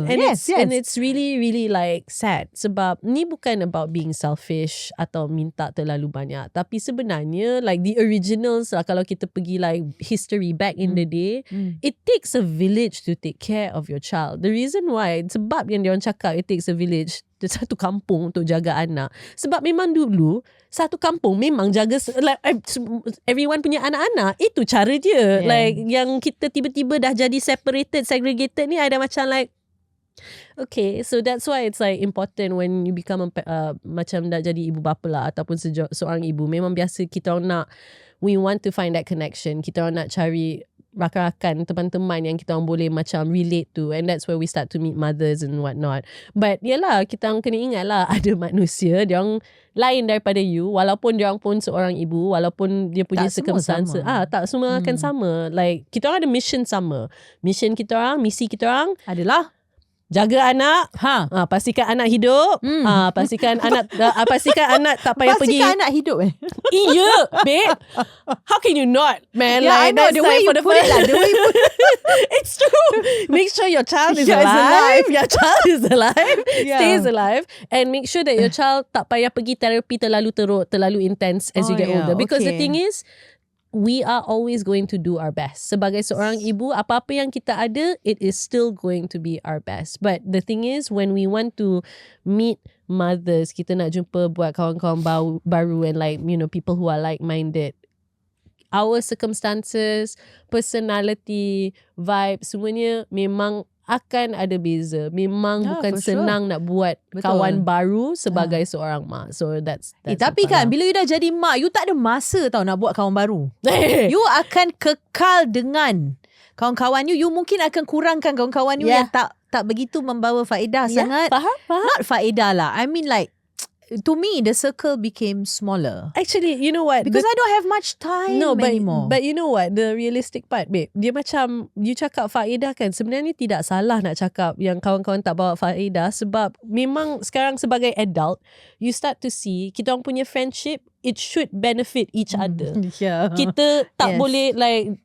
Speaker 2: And it's really, really like sad, sebab ni bukan about being selfish atau minta terlalu banyak, tapi sebenarnya like the originals lah, kalau kita pergi like history back in the day, it takes a village to take care of your child. The reason why, sebab yang diorang cakap it takes a village, satu kampung untuk jaga anak, sebab memang dulu satu kampung memang jaga like everyone punya anak-anak, itu cara dia. Like yang kita tiba-tiba dah jadi separated, segregated ni, ada macam like, okay, so that's why it's like important when you become macam dah jadi ibu bapa lah, ataupun seorang ibu, memang biasa kita orang we want to find that connection. Kita orang nak cari rakan-rakan, teman-teman yang kita orang boleh macam relate to, and that's where we start to meet mothers and whatnot. But yelah, kita orang kena ingat lah, ada manusia, dia orang lain daripada you, walaupun dia orang pun seorang ibu, walaupun dia punya circumstances, tak semua akan sama. Like, kita orang ada mission sama. Mission kita orang, misi kita orang
Speaker 1: adalah
Speaker 2: jaga anak, pastikan anak hidup, pastikan anak tak payah pergi.
Speaker 1: Pastikan anak hidup
Speaker 2: Iya, babe. How can you not, man?
Speaker 1: Yeah,
Speaker 2: like,
Speaker 1: I know the way you put it lah. The way you put it.
Speaker 2: It's true. Make sure your child is alive. Your child is alive. Stays alive. And make sure that your child tak payah pergi terapi terlalu teruk, terlalu intense as you get older. Because the thing is, we are always going to do our best. Sebagai seorang ibu, apa-apa yang kita ada, it is still going to be our best. But the thing is, when we want to meet mothers, kita nak jumpa buat kawan-kawan baru and like, you know, people who are like-minded, our circumstances, personality, vibe, semuanya memang akan ada beza. Memang bukan senang nak buat kawan baru sebagai seorang mak. So that's
Speaker 1: tapi kan bila you dah jadi mak, you tak ada masa tau nak buat kawan baru. You akan kekal dengan kawan-kawan you. You mungkin akan kurangkan kawan-kawan you yang tak begitu membawa faedah sangat.
Speaker 2: Faham?
Speaker 1: Not faedah lah. I mean like, to me, the circle became smaller.
Speaker 2: Actually, you know what?
Speaker 1: Because I don't have much time anymore.
Speaker 2: But you know what? The realistic part, babe. Dia macam, you cakap faedah kan. Sebenarnya tidak salah nak cakap yang kawan-kawan tak bawa faedah. Sebab memang sekarang sebagai adult, you start to see, kita orang punya friendship, it should benefit each other. Kita tak boleh like,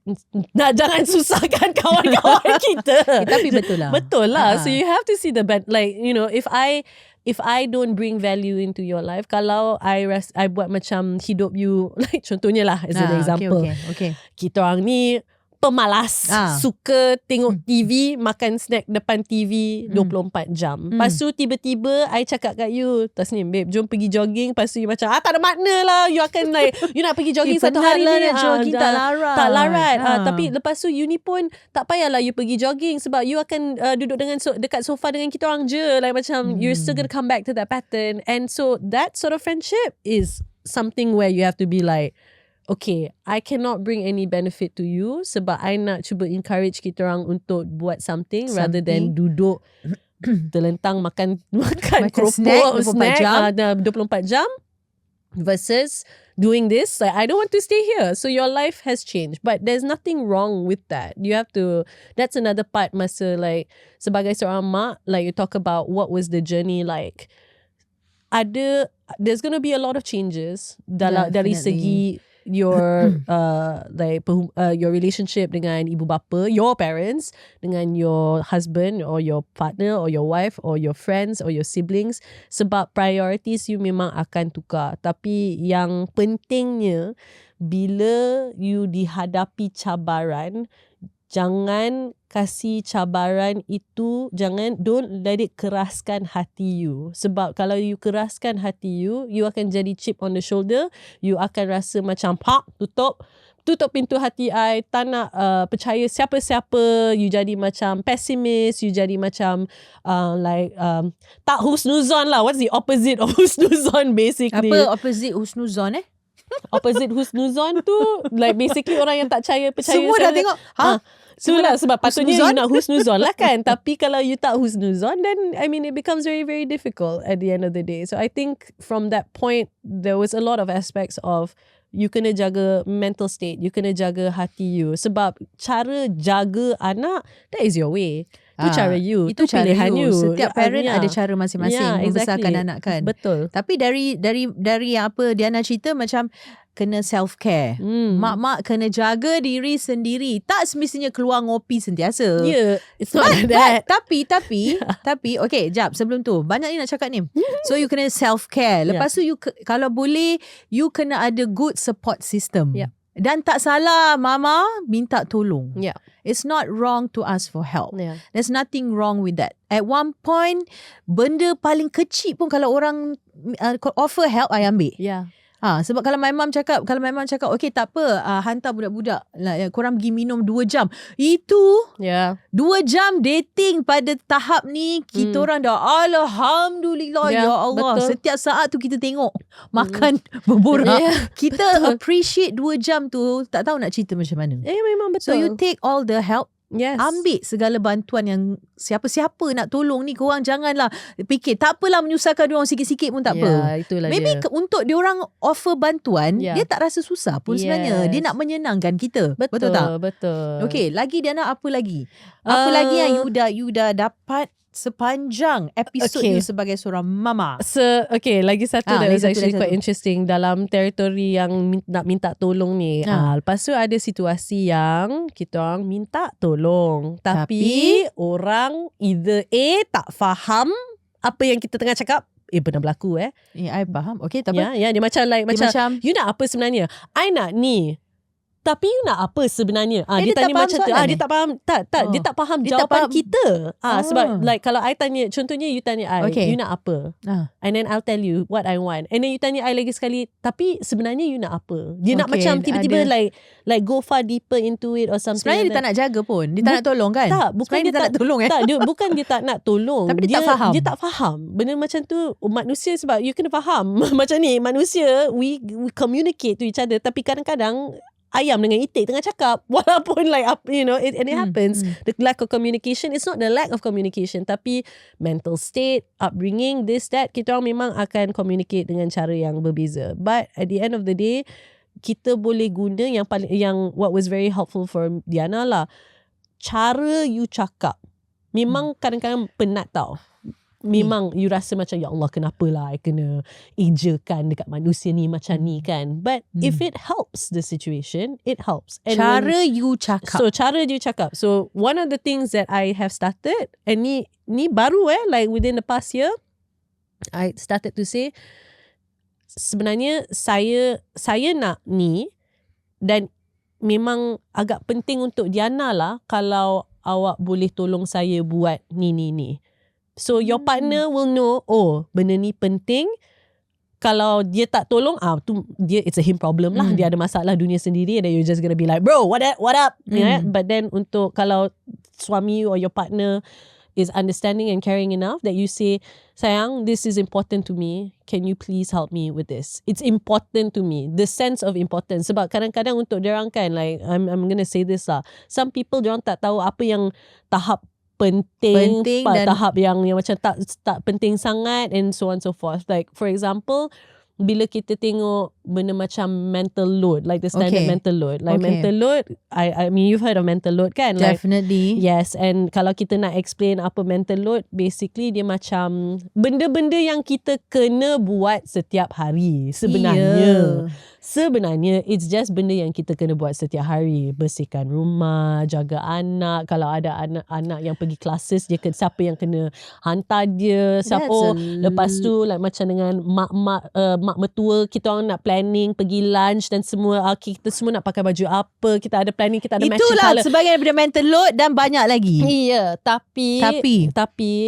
Speaker 2: jangan susahkan kawan-kawan kita.
Speaker 1: Tapi betul lah.
Speaker 2: Betul lah. So you have to see the like, you know, if I don't bring value into your life, kalau I buat macam hidup you, like contohnya lah as an example.
Speaker 1: Okay.
Speaker 2: Kita orang ni pemalas, suka tengok TV, makan snack depan TV 24 jam. Lepas tu tiba-tiba I cakap kat you, Tasnim, babe, jom pergi jogging. Lepas tu you macam, tak ada makna lah. You akan like, you nak pergi jogging satu hari ni.
Speaker 1: Jogging tak larat.
Speaker 2: Tapi lepas tu you ni pun tak payahlah you pergi jogging sebab you akan duduk dengan dekat sofa dengan kita orang je. Like macam you're still gonna come back to that pattern. And so that sort of friendship is something where you have to be like, okay, I cannot bring any benefit to you sebab I nak cuba encourage kita orang untuk buat something rather than duduk terlentang makan keropok, snack 24 jam versus doing this. Like, I don't want to stay here. So your life has changed. But there's nothing wrong with that. You have to, that's another part masa like sebagai seorang mak, like you talk about what was the journey like. There's going to be a lot of changes dari segi your your relationship dengan ibu bapa, your parents, dengan your husband or your partner or your wife or your friends or your siblings, sebab priorities you memang akan tukar. Tapi yang pentingnya, bila you dihadapi cabaran, jangan kasih cabaran itu, don't let it keraskan hati you. Sebab kalau you keraskan hati you, you akan jadi chip on the shoulder. You akan rasa macam tutup pintu hati I, tak nak percaya siapa-siapa. You jadi macam pessimist. You jadi macam tak husnuzon lah. What's the opposite of husnuzon basically?
Speaker 1: Apa opposite husnuzon
Speaker 2: Opposite husnuzon tu like basically orang yang tak percaya.
Speaker 1: Semua dah tengok.
Speaker 2: Itulah sebab patutnya you nak husnuzon lah kan. Tapi kalau you tak husnuzon, then I mean it becomes very, very difficult at the end of the day. So I think from that point, there was a lot of aspects of you kena jaga mental state, you kena jaga hati you. Sebab cara jaga anak, that is your way. Itu cara you. Itu pilihan you.
Speaker 1: Setiap parent ada cara masing-masing membesarkan anak kan.
Speaker 2: Betul.
Speaker 1: Tapi dari apa Diana cerita, macam kena self-care. Mak-mak kena jaga diri sendiri. Tak semestinya keluar ngopi sentiasa.
Speaker 2: Yeah, it's not like that.
Speaker 1: Tapi okay, jap, sebelum tu banyak ni nak cakap ni. So you kena self-care. Lepas tu you kalau boleh, you kena ada good support system. Dan tak salah mama minta tolong. It's not wrong to ask for help. There's nothing wrong with that. At one point, benda paling kecil pun kalau orang offer help, I ambil. Sebab kalau my mum cakap okay tak apa, hantar budak-budak lah, korang pergi minum 2 jam. Itu 2 jam dating pada tahap ni, kita orang dah alhamdulillah, ya Allah, betul. Setiap saat tu kita tengok makan berborak. Kita appreciate 2 jam tu, tak tahu nak cerita macam mana.
Speaker 2: Memang betul.
Speaker 1: So you take all the help. Ambil segala bantuan yang siapa-siapa nak tolong ni, korang janganlah fikir tak apalah menyusahkan diorang sikit-sikit pun tak apa. Itulah maybe untuk diorang offer bantuan, dia tak rasa susah pun sebenarnya. Dia nak menyenangkan kita. Betul tak?
Speaker 2: Betul.
Speaker 1: Okay, lagi Diana, apa lagi? Apa lagi yang you dah dapat sepanjang episod ni sebagai seorang mama?
Speaker 2: Okay, lagi satu that was actually quite interesting dalam teritori yang nak minta tolong ni. Lepas tu ada situasi yang kita orang minta tolong, tapi orang either A, tak faham apa yang kita tengah cakap. Pernah berlaku I
Speaker 1: faham. Okay, tak apa.
Speaker 2: Dia macam you nak apa sebenarnya? I nak ni. Tapi you nak apa sebenarnya? Dia
Speaker 1: dia tak
Speaker 2: tanya
Speaker 1: faham
Speaker 2: macam tu.
Speaker 1: soalan
Speaker 2: Dia tak faham. Dia tak faham
Speaker 1: Dia tak
Speaker 2: jawapan
Speaker 1: faham.
Speaker 2: kita. Sebab like kalau I tanya, contohnya you tanya I,
Speaker 1: Okay.
Speaker 2: you nak apa? And then I'll tell you what I want. And then you tanya I lagi sekali, tapi sebenarnya you nak apa? Dia nak
Speaker 1: Okay,
Speaker 2: macam tiba-tiba
Speaker 1: ada.
Speaker 2: like go far deeper into it or something.
Speaker 1: Sebenarnya dia tak nak jaga pun. Dia tak nak tolong kan?
Speaker 2: Tak, bukan
Speaker 1: Sebenarnya dia tak nak tolong
Speaker 2: Tak, bukan dia tak nak tolong.
Speaker 1: Tapi dia tak faham.
Speaker 2: Dia tak faham. Benda macam tu manusia, sebab you kena faham. Macam ni, manusia we communicate to each other, tapi kadang-kadang ayam dengan itik tengah cakap, walaupun like you know it happens. The lack of communication, it's not the lack of communication, tapi mental state, upbringing, this that, kita orang memang akan communicate dengan cara yang berbeza. But at the end of the day, kita boleh guna yang what was very helpful for Diana lah, cara you cakap. Memang kadang-kadang penat tau. Memang you rasa macam, ya Allah, kenapalah I kena ejakan dekat manusia ni macam ni kan. But if it helps the situation, it helps. And
Speaker 1: Cara you cakap.
Speaker 2: cara you cakap. So one of the things that I have started, and ni baru like within the past year, I started to say, sebenarnya saya nak ni, dan memang agak penting untuk Diana lah kalau awak boleh tolong saya buat ni. So your partner will know, benda ni penting. Kalau dia tak tolong, tu dia, it's a him problem lah. Dia ada masalah dunia sendiri, and then you're just gonna be like, bro, what up? Yeah? But then untuk kalau suami or your partner is understanding and caring enough that you say, sayang, this is important to me. Can you please help me with this? It's important to me. The sense of importance. Sebab kadang-kadang untuk diorang kan, like I'm gonna say this lah. Some people diorang tak tahu apa yang tahap penting dan tahap yang macam tak penting sangat, and so on so forth. Like for example, bila kita tengok benda macam mental load, like the standard mental load, like mental load, I mean you've heard of mental load kan?
Speaker 1: Definitely.
Speaker 2: Like, yes, and kalau kita nak explain apa mental load, basically dia macam benda-benda yang kita kena buat setiap hari sebenarnya. Sebenarnya it's just benda yang kita kena buat setiap hari. Bersihkan rumah, jaga anak. Kalau ada anak yang pergi classes, dia siapa yang kena hantar dia, siapa. Lepas tu like macam dengan mak mertua, kita orang nak planning pergi lunch dan semua. Kita semua nak pakai baju apa, kita ada planning, kita ada matching
Speaker 1: Itulah
Speaker 2: colour.
Speaker 1: sebagai daripada mental load dan banyak lagi.
Speaker 2: Ya, tapi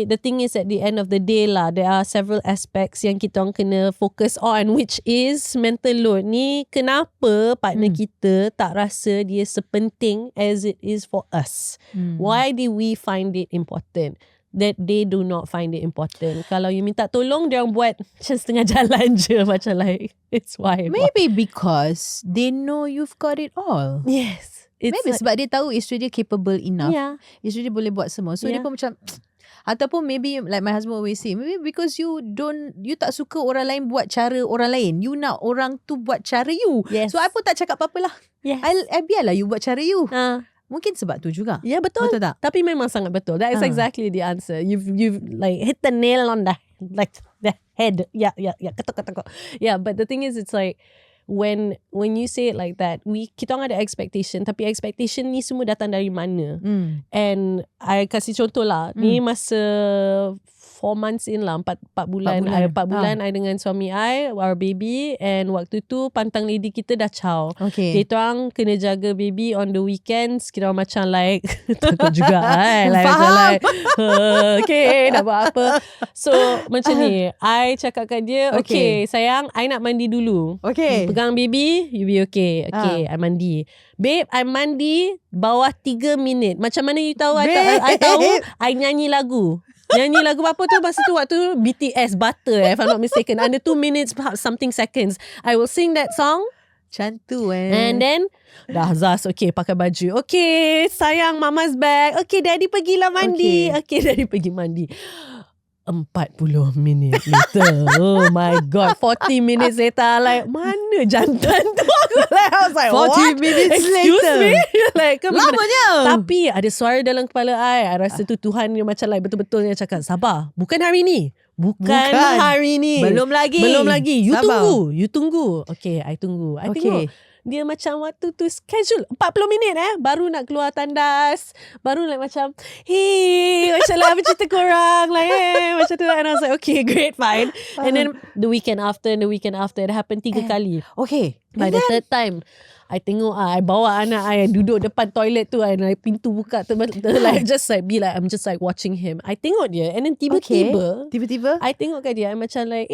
Speaker 2: the thing is, at the end of the day lah, there are several aspects yang kita orang kena focus on, which is mental load ni. Kenapa partner kita tak rasa dia sepenting as it is for us? Why do we find it important that they do not find it important? Kalau you minta tolong, dia orang buat macam setengah jalan je, macam like it's why.
Speaker 1: Maybe because they know you've got it all.
Speaker 2: Yes.
Speaker 1: Maybe sebab dia tahu isteri dia capable enough. Isteri dia boleh buat semua. So dia pun macam, ataupun maybe like my husband always say, maybe because you tak suka orang lain buat cara orang lain. You nak orang tu buat cara you.
Speaker 2: Yes.
Speaker 1: So I pun tak cakap apa-apa lah.
Speaker 2: Yes.
Speaker 1: I biarlah you buat cara you. Mungkin sebab tu juga.
Speaker 2: Ya, betul.
Speaker 1: Betul tak?
Speaker 2: Tapi memang sangat betul. That is exactly the answer. You've like hit the nail on the head. Yeah. Ketuk. Yeah, but the thing is, it's like when you say it like that, kita orang ada expectation, tapi expectation ni semua datang dari mana? And I kasih contoh lah. Ni masa 4 months in lah, 4 bulan. 4 bulan I dengan suami I, our baby, and waktu tu pantang lidi kita dah caw.
Speaker 1: Okay.
Speaker 2: Kita orang kena jaga baby on the weekends. Kita orang macam like takut juga like,
Speaker 1: faham.
Speaker 2: like okay, nak buat apa. So macam ni, I cakap kat dia, okay sayang, I nak mandi dulu.
Speaker 1: Okay.
Speaker 2: Pegang baby, you be okay. Okay, I mandi. Babe, I mandi bawah 3 minit. Macam mana you tahu? I tahu I nyanyi lagu. Nyanyi lagu apa tu? Masa tu waktu BTS Butter, if I'm not mistaken. Under 2 minutes, perhaps something seconds. I will sing that song.
Speaker 1: Cantu
Speaker 2: And then dah Zaz, okay, pakai baju. Okay, sayang, mama's back. Okay, daddy pergilah mandi. Okay, daddy pergi mandi. 40 minit later. Oh my God. 40 minutes later. Like, mana jantan tu? I was like,
Speaker 1: 40
Speaker 2: what?
Speaker 1: minutes
Speaker 2: Excuse
Speaker 1: later.
Speaker 2: me? Like,
Speaker 1: lamanya.
Speaker 2: Tapi ada suara dalam kepala I rasa tu Tuhan yang macam like betul-betul yang cakap, sabar. Bukan hari ni. Bukan hari ni.
Speaker 1: Belum lagi.
Speaker 2: You
Speaker 1: Sabar.
Speaker 2: tunggu. Okay, I tunggu. I
Speaker 1: Okay.
Speaker 2: tengok. Dia macam waktu tu schedule 40 minit baru nak keluar tandas, baru like macam macam lah apa cerita korang like macam tu, and I was like okay, great, fine. And then the weekend after it happened 3 kali.
Speaker 1: Okay,
Speaker 2: By the third time, I tengok I bawa anak I duduk depan toilet tu, like pintu buka like just like be like I'm just like watching him. I tengok dia, and then tiba-tiba I tengok kat dia, I macam like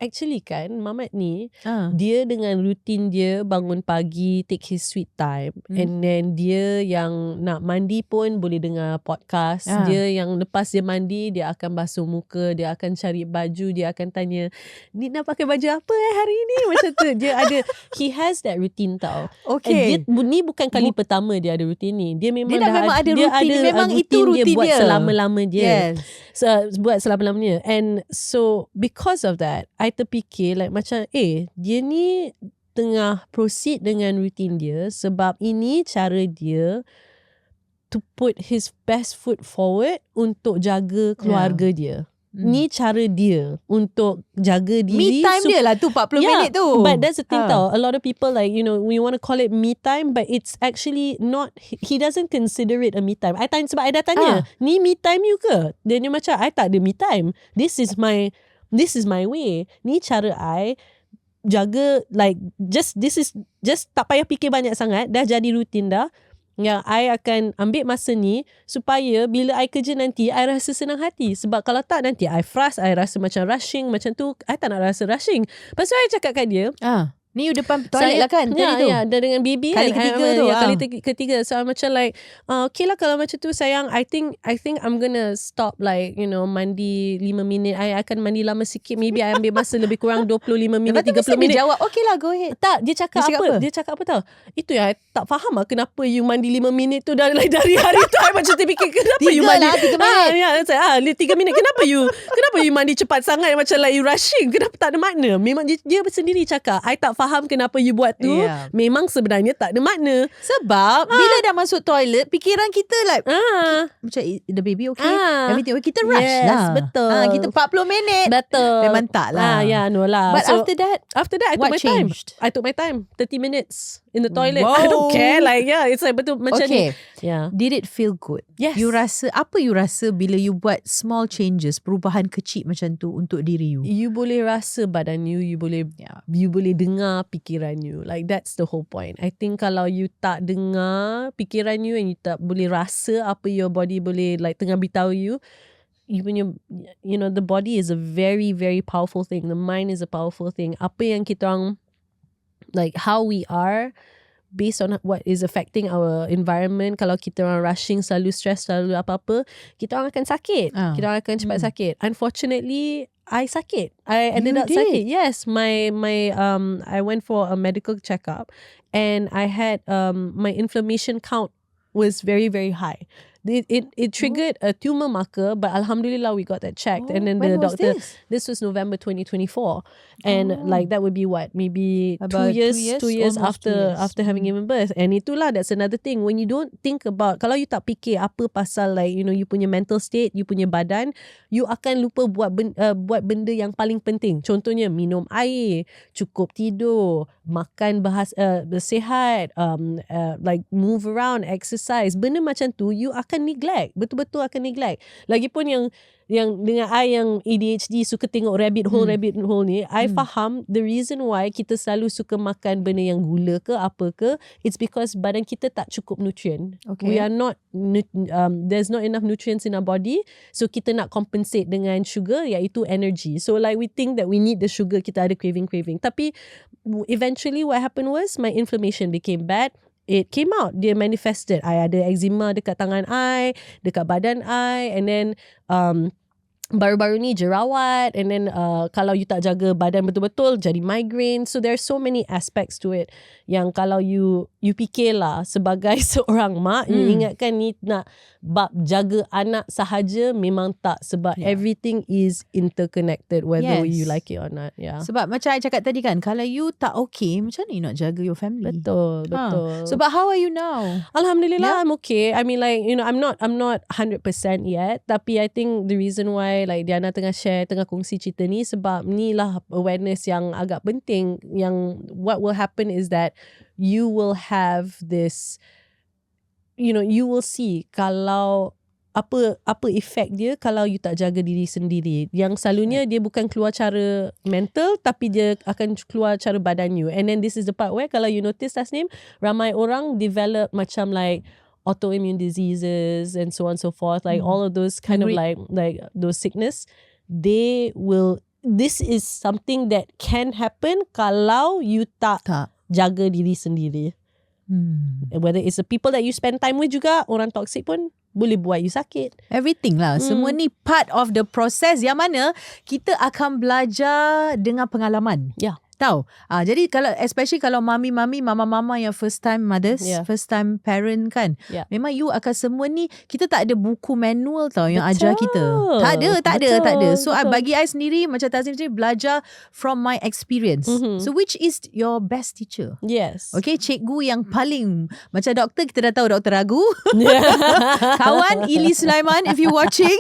Speaker 2: actually kan Mamat ni dia dengan rutin dia bangun pagi, take his sweet time, and then dia yang nak mandi pun boleh dengar podcast. Dia yang lepas dia mandi, dia akan basuh muka, dia akan cari baju, dia akan tanya, ni nak pakai baju apa hari ni, macam tu. Dia ada, he has that routine tau.
Speaker 1: Okay.
Speaker 2: And dia, ni bukan kali pertama dia ada rutin ni. Dia memang
Speaker 1: memang ada rutin, memang itu rutin
Speaker 2: dia buat
Speaker 1: dia
Speaker 2: selama-lama dia.
Speaker 1: Yes.
Speaker 2: So, buat selama-lamanya. And so because of that, I terfikir like macam dia ni tengah proceed dengan rutin dia sebab ini cara dia to put his best foot forward untuk jaga keluarga dia. Ni cara dia untuk jaga diri.
Speaker 1: Me time dia lah tu 40 minit tu.
Speaker 2: But that's the thing tau. A lot of people like, you know, we want to call it me time, but it's actually not. He doesn't consider it a me time. I tanya sebab I dah tanya, ni me time you ke? Dia ni macam, I tak ada me time. This is my way. Ni cara I jaga, like just tak payah fikir banyak sangat, dah jadi rutin dah. Yang I akan ambil masa ni supaya bila I kerja nanti I rasa senang hati. Sebab kalau tak nanti I frust, I rasa macam rushing, macam tu I tak nak rasa rushing. Lepas tu I cakap kat dia,
Speaker 1: ni you depan toilet lah kan tadi tu.
Speaker 2: Ya, dan dengan baby
Speaker 1: kali
Speaker 2: kan,
Speaker 1: ketiga tu.
Speaker 2: Kali ketiga. So I'm macam like, okay lah kalau macam tu sayang, I think I'm gonna stop like, you know, mandi 5 minit. I akan mandi lama sikit. Maybe I ambil masa lebih kurang 25 minit, 30 minit.
Speaker 1: Dia jawab, okay lah, go ahead.
Speaker 2: Tak, dia cakap apa? Dia cakap apa tau? Itu yang I tak faham lah, kenapa you mandi 5 minit tu dari hari tu. I macam terfikir, kenapa you mandi
Speaker 1: 3 minit.
Speaker 2: Ya, 3 minit. Kenapa you mandi cepat sangat, macam like you rushing? Kenapa tak ada makna? Memang dia sendiri cakap, I tak faham kenapa you buat tu. Memang sebenarnya tak ada makna.
Speaker 1: Sebab bila dah masuk toilet, fikiran kita like macam the baby okay, everything okay, kita rush lah.
Speaker 2: Betul.
Speaker 1: Kita 40 minit.
Speaker 2: Betul.
Speaker 1: Memang tak lah.
Speaker 2: No lah.
Speaker 1: But so,
Speaker 2: after that I took my
Speaker 1: changed?
Speaker 2: time. I took my time, 30 minutes in the toilet. I don't care, like it's like betul macam ni.
Speaker 1: Did it feel good?
Speaker 2: Yes.
Speaker 1: Apa you rasa bila you buat small changes, perubahan kecil macam tu untuk diri you?
Speaker 2: You boleh rasa badan you boleh dengar pikiran you. Like that's the whole point. I think kalau you tak dengar pikiran you and you tak boleh rasa apa your body boleh like tengah beritahu you punya, you know, the body is a very very powerful thing. The mind is a powerful thing. Apa yang kita orang, like how we are based on what is affecting our environment. Kalau kita orang rushing, selalu stress, selalu apa-apa, kita orang akan sakit. Kita orang akan cepat sakit. Unfortunately, I sakit. I ended up sakit. Yes, my I went for a medical checkup and I had my inflammation count was very very high. It triggered a tumor marker, but alhamdulillah we got that checked. And then the doctor, this was November 2024, and like that would be what, maybe about 2 years after having given birth. And itulah, that's another thing, when you don't think about, kalau you tak fikir apa pasal like, you know, you punya mental state, you punya badan, you akan lupa buat benda yang paling penting. Contohnya minum air, cukup tidur, makan bersihat, like move around, exercise. Benda macam tu you akan neglect, betul-betul akan neglect. Lagipun yang dengan I yang ADHD suka tengok rabbit hole ni, I faham the reason why kita selalu suka makan benda yang gula ke apa ke, it's because badan kita tak cukup nutrient. We are not there's not enough nutrients in our body, so kita nak compensate dengan sugar, iaitu energy. So like we think that we need the sugar, kita ada craving. Tapi eventually what happened was my inflammation became bad. It came out, dia manifested. I ada eczema dekat tangan I, dekat badan I, and then baru-baru ni jerawat, and then kalau you tak jaga badan betul-betul jadi migraine. So there's so many aspects to it yang kalau you fikirlah sebagai seorang mak, you ingatkan ni nak bab jaga anak sahaja, memang tak, sebab everything is interconnected whether you like it or not.
Speaker 1: Sebab macam I cakap tadi kan, kalau you tak okay, macam mana you nak jaga your family?
Speaker 2: Betul.
Speaker 1: So but how are you now?
Speaker 2: Alhamdulillah, I'm okay. I mean, like, you know, I'm not 100% yet, tapi I think the reason why like Diana tengah kongsi cerita ni, sebab ni lah awareness yang agak penting, yang what will happen is that you will have this, you know, you will see kalau apa effect dia kalau you tak jaga diri sendiri. Yang selalunya dia bukan keluar cara mental, tapi dia akan keluar cara badan you. And then this is the part where kalau you notice Tasnim, ramai orang develop macam like autoimmune diseases and so on and so forth, like all of those kind of like those sickness, this is something that can happen kalau you tak jaga diri sendiri. Whether it's the people that you spend time with juga, orang toxic pun boleh buat you sakit.
Speaker 1: Everything lah. Semua ni part of the process yang mana kita akan belajar dengan pengalaman.
Speaker 2: Yeah.
Speaker 1: Tahu? Jadi kalau especially kalau mami-mami, mama-mama yang first time mothers, first time parent kan. Memang you akan semua ni, kita tak ada buku manual tau yang ajar kita. Tak ada. So bagi I sendiri, macam Tasnim sendiri, belajar from my experience. So which is your best teacher?
Speaker 2: Yes.
Speaker 1: Okay, cikgu yang paling, macam doktor, kita dah tahu Dr. Ragu. Kawan Ili Sulaiman, if you watching,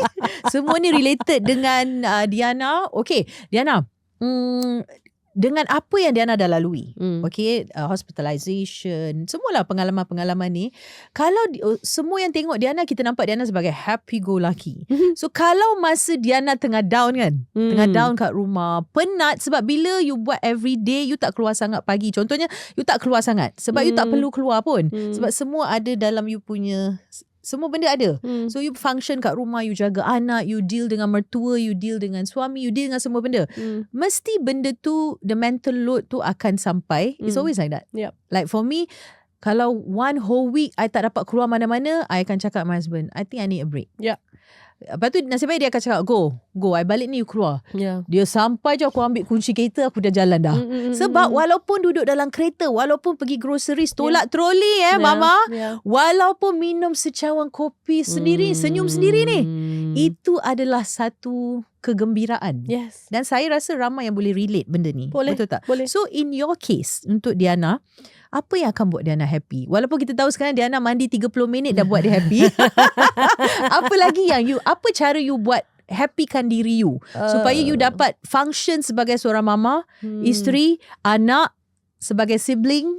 Speaker 1: semua ni related dengan Diana. Okay, Diana, dengan apa yang Diana dah lalui, okay, hospitalization, semualah pengalaman-pengalaman ni, kalau semua yang tengok Diana, kita nampak Diana sebagai happy go lucky. So kalau masa Diana tengah down kan, tengah down kat rumah, penat, sebab bila you buat every day, you tak keluar sangat pagi, contohnya you tak keluar sangat sebab you tak perlu keluar pun, sebab semua ada dalam you punya, semua benda ada. So you function kat rumah, you jaga anak, you deal dengan mertua, you deal dengan suami, you deal dengan semua benda. Mesti benda tu, the mental load tu akan sampai. It's always like that.
Speaker 2: Yep.
Speaker 1: Like for me, kalau one whole week I tak dapat keluar mana-mana, I akan cakap my husband, I think I need a break.
Speaker 2: Yeah.
Speaker 1: Lepas tu nasib baik dia akan cakap, go, I balik ni you keluar. Dia sampai je aku ambil kunci kereta, aku dah jalan dah. Sebab walaupun duduk dalam kereta, walaupun pergi groceries, tolak troli mama, walaupun minum secawan kopi sendiri, senyum sendiri ni, itu adalah satu kegembiraan.
Speaker 2: Yes.
Speaker 1: Dan saya rasa ramai yang boleh relate benda ni.
Speaker 2: Boleh.
Speaker 1: Betul tak?
Speaker 2: Boleh.
Speaker 1: So in your case, untuk Diana, apa yang akan buat Diana happy? Walaupun kita tahu sekarang Diana mandi 30 minit dah buat dia happy. Apa lagi yang apa cara you buat happykan diri you supaya you dapat function sebagai seorang mama, isteri, anak, sebagai sibling?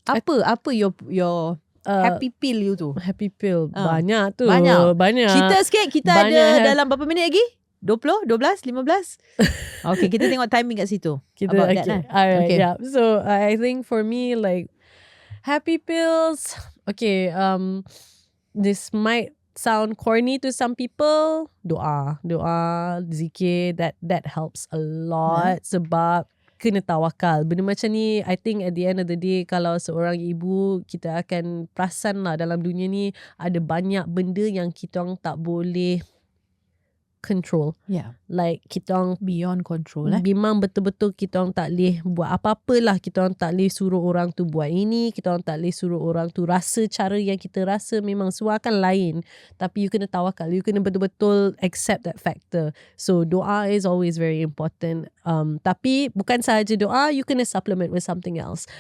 Speaker 1: Apa your happy pill you tu?
Speaker 2: Happy pill banyak tu.
Speaker 1: Banyak.
Speaker 2: Kita
Speaker 1: sikit, kita ada dalam berapa minit lagi? 20, 12, 15? Okay, kita tengok timing kat situ. About that lah.
Speaker 2: Alright, yeah. So I think for me, like, happy pills, okay, this might sound corny to some people. Doa, zikir, that helps a lot. Sebab kena tawakal. Benda macam ni, I think at the end of the day, kalau seorang ibu, kita akan perasan lah dalam dunia ni, ada banyak benda yang kita orang tak boleh control. Like kita orang
Speaker 1: beyond control.
Speaker 2: Memang betul-betul kita orang tak boleh buat apa-apalah. Kita orang tak boleh suruh orang tu buat ini. Kita orang tak boleh suruh orang tu rasa cara yang kita rasa. Memang semua akan lain. Tapi you kena tawakal. You kena betul-betul accept that factor. So doa is always very important. Tapi bukan sahaja doa, you kena supplement with something else.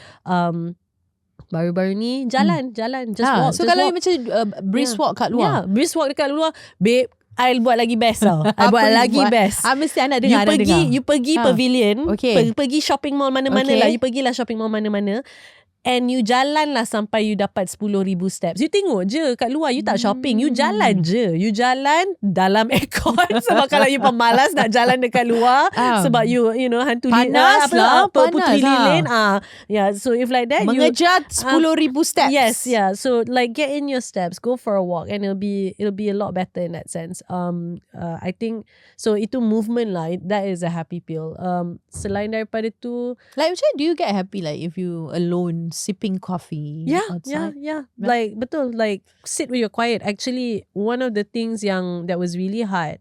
Speaker 2: Baru-baru ni jalan just walk.
Speaker 1: So kalau macam brisk walk kat luar,
Speaker 2: brisk walk dekat luar, babe, I'll buat lagi best tau. I'll buat lagi best.
Speaker 1: Mesti anak dengar.
Speaker 2: You pergi pavilion, pergi shopping mall mana-mana lah. You pergilah shopping mall mana-mana, and you jalan lah sampai you dapat 10,000 steps. You tengok je kat luar, you tak shopping, you jalan je. You jalan dalam aircon. Sebab kalau you pemalas nak jalan dekat luar, sebab you know hantu
Speaker 1: panas lah,
Speaker 2: putri lilin. Yeah, so if like that,
Speaker 1: mengejar 10,000 steps.
Speaker 2: Yes, yeah. So like get in your steps, go for a walk, and it'll be a lot better in that sense. I think so. Itu movement lah. That is a happy pill. Selain daripada tu,
Speaker 1: like macam do you get happy like if you alone sipping coffee outside?
Speaker 2: Yeah. Like betul, like sit with your quiet. Actually, one of the things that was really hard,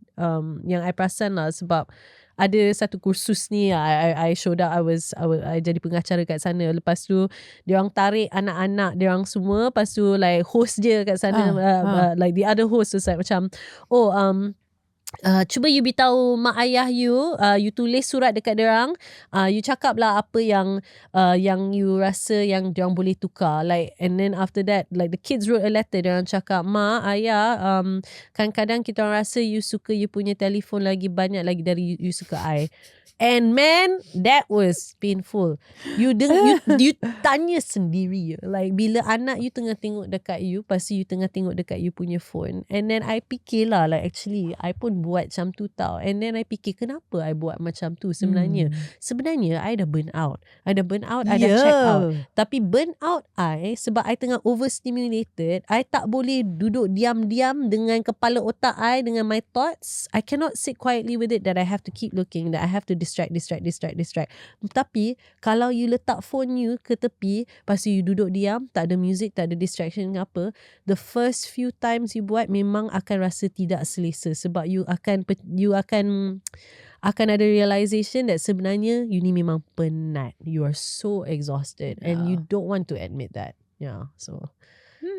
Speaker 2: yang I perasan lah, sebab ada satu kursus ni, I showed up, I jadi pengacara kat sana. Lepas tu dia orang tarik anak-anak dia orang semua, lepas tu like host dia kat sana, like the other host was like macam, cuba you beritahu mak ayah you, you tulis surat dekat diorang, you cakap lah apa yang you rasa yang diorang boleh tukar, like, and then after that, like the kids wrote a letter, diorang cakap, mak, ayah, kadang-kadang kita orang rasa you suka you punya telefon lagi banyak lagi dari you suka I. And man, that was painful. You tanya sendiri, like bila anak you tengah tengok dekat you, pasti you tengah tengok dekat you punya phone. And then I fikir lah, like actually I pun buat macam tu tau. And then I fikir, kenapa I buat macam tu sebenarnya? Sebenarnya I dah burn out. I dah check out. Tapi burn out I, sebab I tengah overstimulated, I tak boleh duduk diam-diam dengan kepala otak I, dengan my thoughts. I cannot sit quietly with it, that I have to keep looking, that I have to distract. Tapi kalau you letak phone you ke tepi, lepas you duduk diam, tak ada music, tak ada distraction ke apa, the first few times you buat memang akan rasa tidak selesa, sebab you akan ada realization that sebenarnya you ni memang penat. You are so exhausted and you don't want to admit that. Yeah, so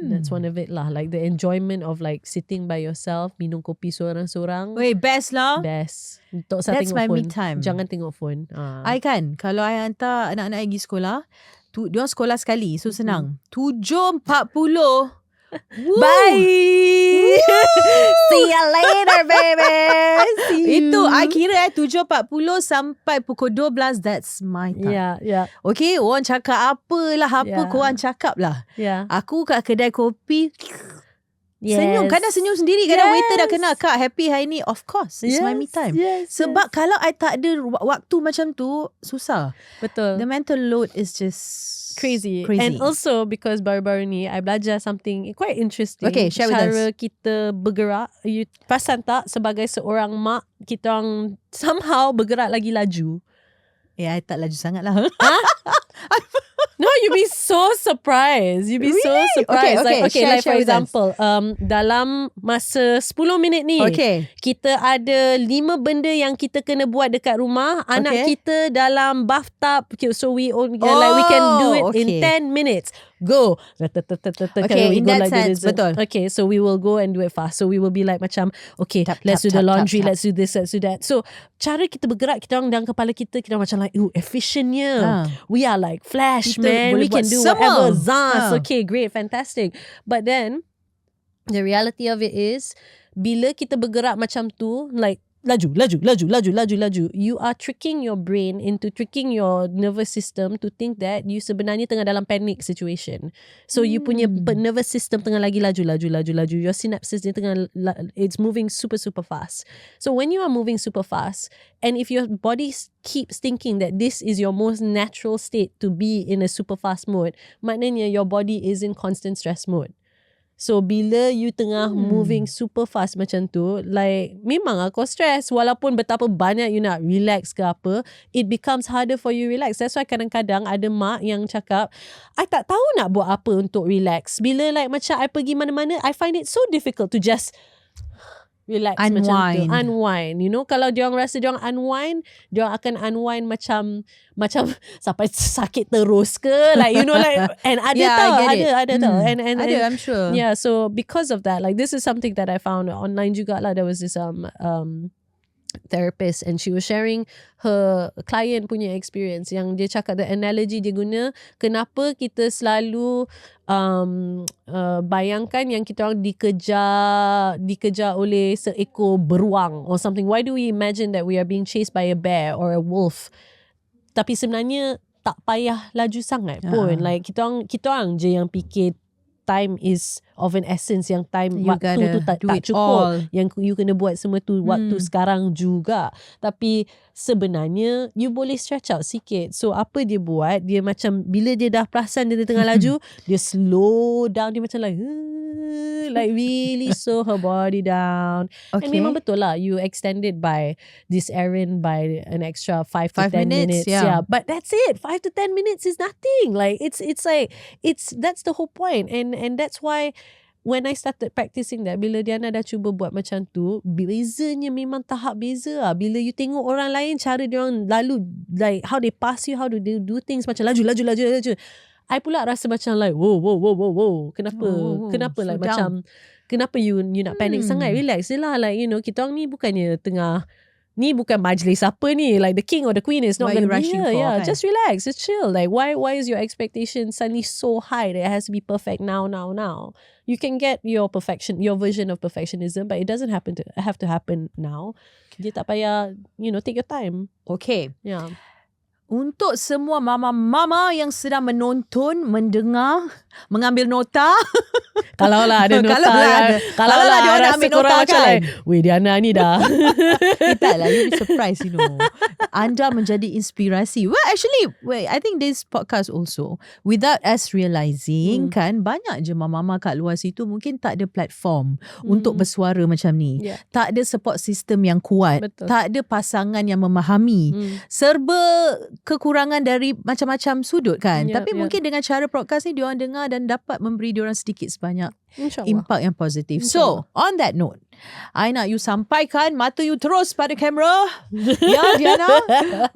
Speaker 2: that's one of it lah. Like the enjoyment of like sitting by yourself, minum kopi seorang-seorang.
Speaker 1: Wait, best lah.
Speaker 2: Best. Tak usah
Speaker 1: That's
Speaker 2: tengok
Speaker 1: my
Speaker 2: phone.
Speaker 1: me time.
Speaker 2: Jangan tengok phone.
Speaker 1: I kan, kalau I hantar anak-anak I pergi sekolah, diorang sekolah sekali, so senang. 7.40.
Speaker 2: Bye. See you later, baby. See you.
Speaker 1: Itu I kira 7.40 sampai pukul 12. That's my time.
Speaker 2: Yeah.
Speaker 1: Okay, orang cakap apalah, korang cakap lah.
Speaker 2: Yeah.
Speaker 1: Aku kat kedai kopi, senyum. Kadang senyum sendiri. Kadang waiter dah kenal, Kak happy hari ni. Of course, it's my me time. Sebab kalau I tak ada waktu macam tu, susah.
Speaker 2: Betul.
Speaker 1: The mental load is just
Speaker 2: crazy. And also because baru-baru ni I belajar something quite interesting.
Speaker 1: Okay, share with us.
Speaker 2: Cara kita bergerak. You perasan tak, sebagai seorang mak, kita orang somehow bergerak lagi laju.
Speaker 1: I tak laju sangat lah.
Speaker 2: No, you'd be so surprised. You'd be so surprised.
Speaker 1: Okay,
Speaker 2: like for example, dalam masa 10 minit ni, kita ada 5 benda yang kita kena buat dekat rumah. Anak kita dalam bathtub, so we can do it in 10 minutes. Go.
Speaker 1: Okay, in that sense, betul.
Speaker 2: Okay, so we will go and do it fast. So we will be like macam, okay, let's do the laundry, let's do this, let's do that. So cara kita bergerak, kita orang dalam kepala kita orang macam like, efficientnya. We are like Flash, man. We can do whatever. Okay, great, fantastic. But then the reality of it is, bila kita bergerak macam tu, like laju, you are tricking your brain into tricking your nervous system to think that you sebenarnya tengah dalam panic situation. So you punya nervous system tengah lagi laju. Your synapses dia tengah, it's moving super fast. So when you are moving super fast, and if your body keeps thinking that this is your most natural state to be in a super fast mode, maknanya your body is in constant stress mode. So bila you tengah moving super fast macam tu, like memang kau stress, walaupun betapa banyak you nak relax ke apa, it becomes harder for you relax. That's why kadang-kadang ada mak yang cakap, I tak tahu nak buat apa untuk relax. Bila like macam I pergi mana-mana, I find it so difficult to just relax, macam tu. Unwind. You know, kalau diorang rasa diorang unwind, diorang akan unwind macam sampai sakit terus ke, like you know, like, and ada tau. And
Speaker 1: I'm sure.
Speaker 2: Yeah, so because of that, like this is something that I found online juga lah. There was this therapist, and she was sharing her client punya experience, yang dia cakap, the analogy dia guna, kenapa kita selalu bayangkan yang kita orang dikejar oleh seekor beruang or something. Why do we imagine that we are being chased by a bear or a wolf? Tapi sebenarnya tak payah laju sangat pun. Like kita orang je yang fikir time is of an essence, yang time waktu tu tak cukup, yang you kena buat semua tu waktu sekarang juga. Tapi sebenarnya you boleh stretch out sikit. So apa dia buat, dia macam bila dia dah perasan dia tengah laju, dia slow down, dia macam like really slow her body down. And memang betul lah, you extended by this errand by an extra 5 to 10 minutes. Yeah. But that's it. 5 to 10 minutes is nothing. Like it's like that's the whole point. And that's why when I started practicing that, bila Diana dah cuba buat macam tu, bezanya memang tahap beza lah. Bila you tengok orang lain, cara diorang lalu, like how they pass you, how do they do things, macam laju. I pula rasa macam like, whoa. Kenapa like macam, kenapa you nak panic sangat? Relax je lah. Like, you know, kita orang ni bukannya tengah ni bukan majlis apa ni, like the king or the queen is not
Speaker 1: What
Speaker 2: going to
Speaker 1: you
Speaker 2: be
Speaker 1: rushing
Speaker 2: here.
Speaker 1: for,
Speaker 2: Yeah,
Speaker 1: kan?
Speaker 2: just relax, just chill. Like why is your expectation suddenly so high that it has to be perfect now? You can get your version of perfectionism, but it doesn't have to happen now. Dia tak payah, take your time.
Speaker 1: Okay.
Speaker 2: Yeah.
Speaker 1: Untuk semua mama-mama yang sedang menonton, mendengar, mengambil nota.
Speaker 2: Kalau lah ada nota.
Speaker 1: Kalau lah dia orang ambil nota kan.
Speaker 2: Weh, Diana ni dah.
Speaker 1: Taklah, you'll be surprised, Anda menjadi inspirasi. Well, actually, I think this podcast also, without us realizing, kan, banyak je mama-mama kat luar situ mungkin tak ada platform untuk bersuara macam ni.
Speaker 2: Yeah.
Speaker 1: Tak ada support system yang kuat.
Speaker 2: Betul.
Speaker 1: Tak ada pasangan yang memahami. Serba kekurangan dari macam-macam sudut kan. Tapi mungkin dengan cara podcast ni diorang dengar dan dapat memberi diorang sedikit sebanyak impak yang positif. So, on that note, I nak you sampaikan mata you terus pada kamera. Ya, Diana.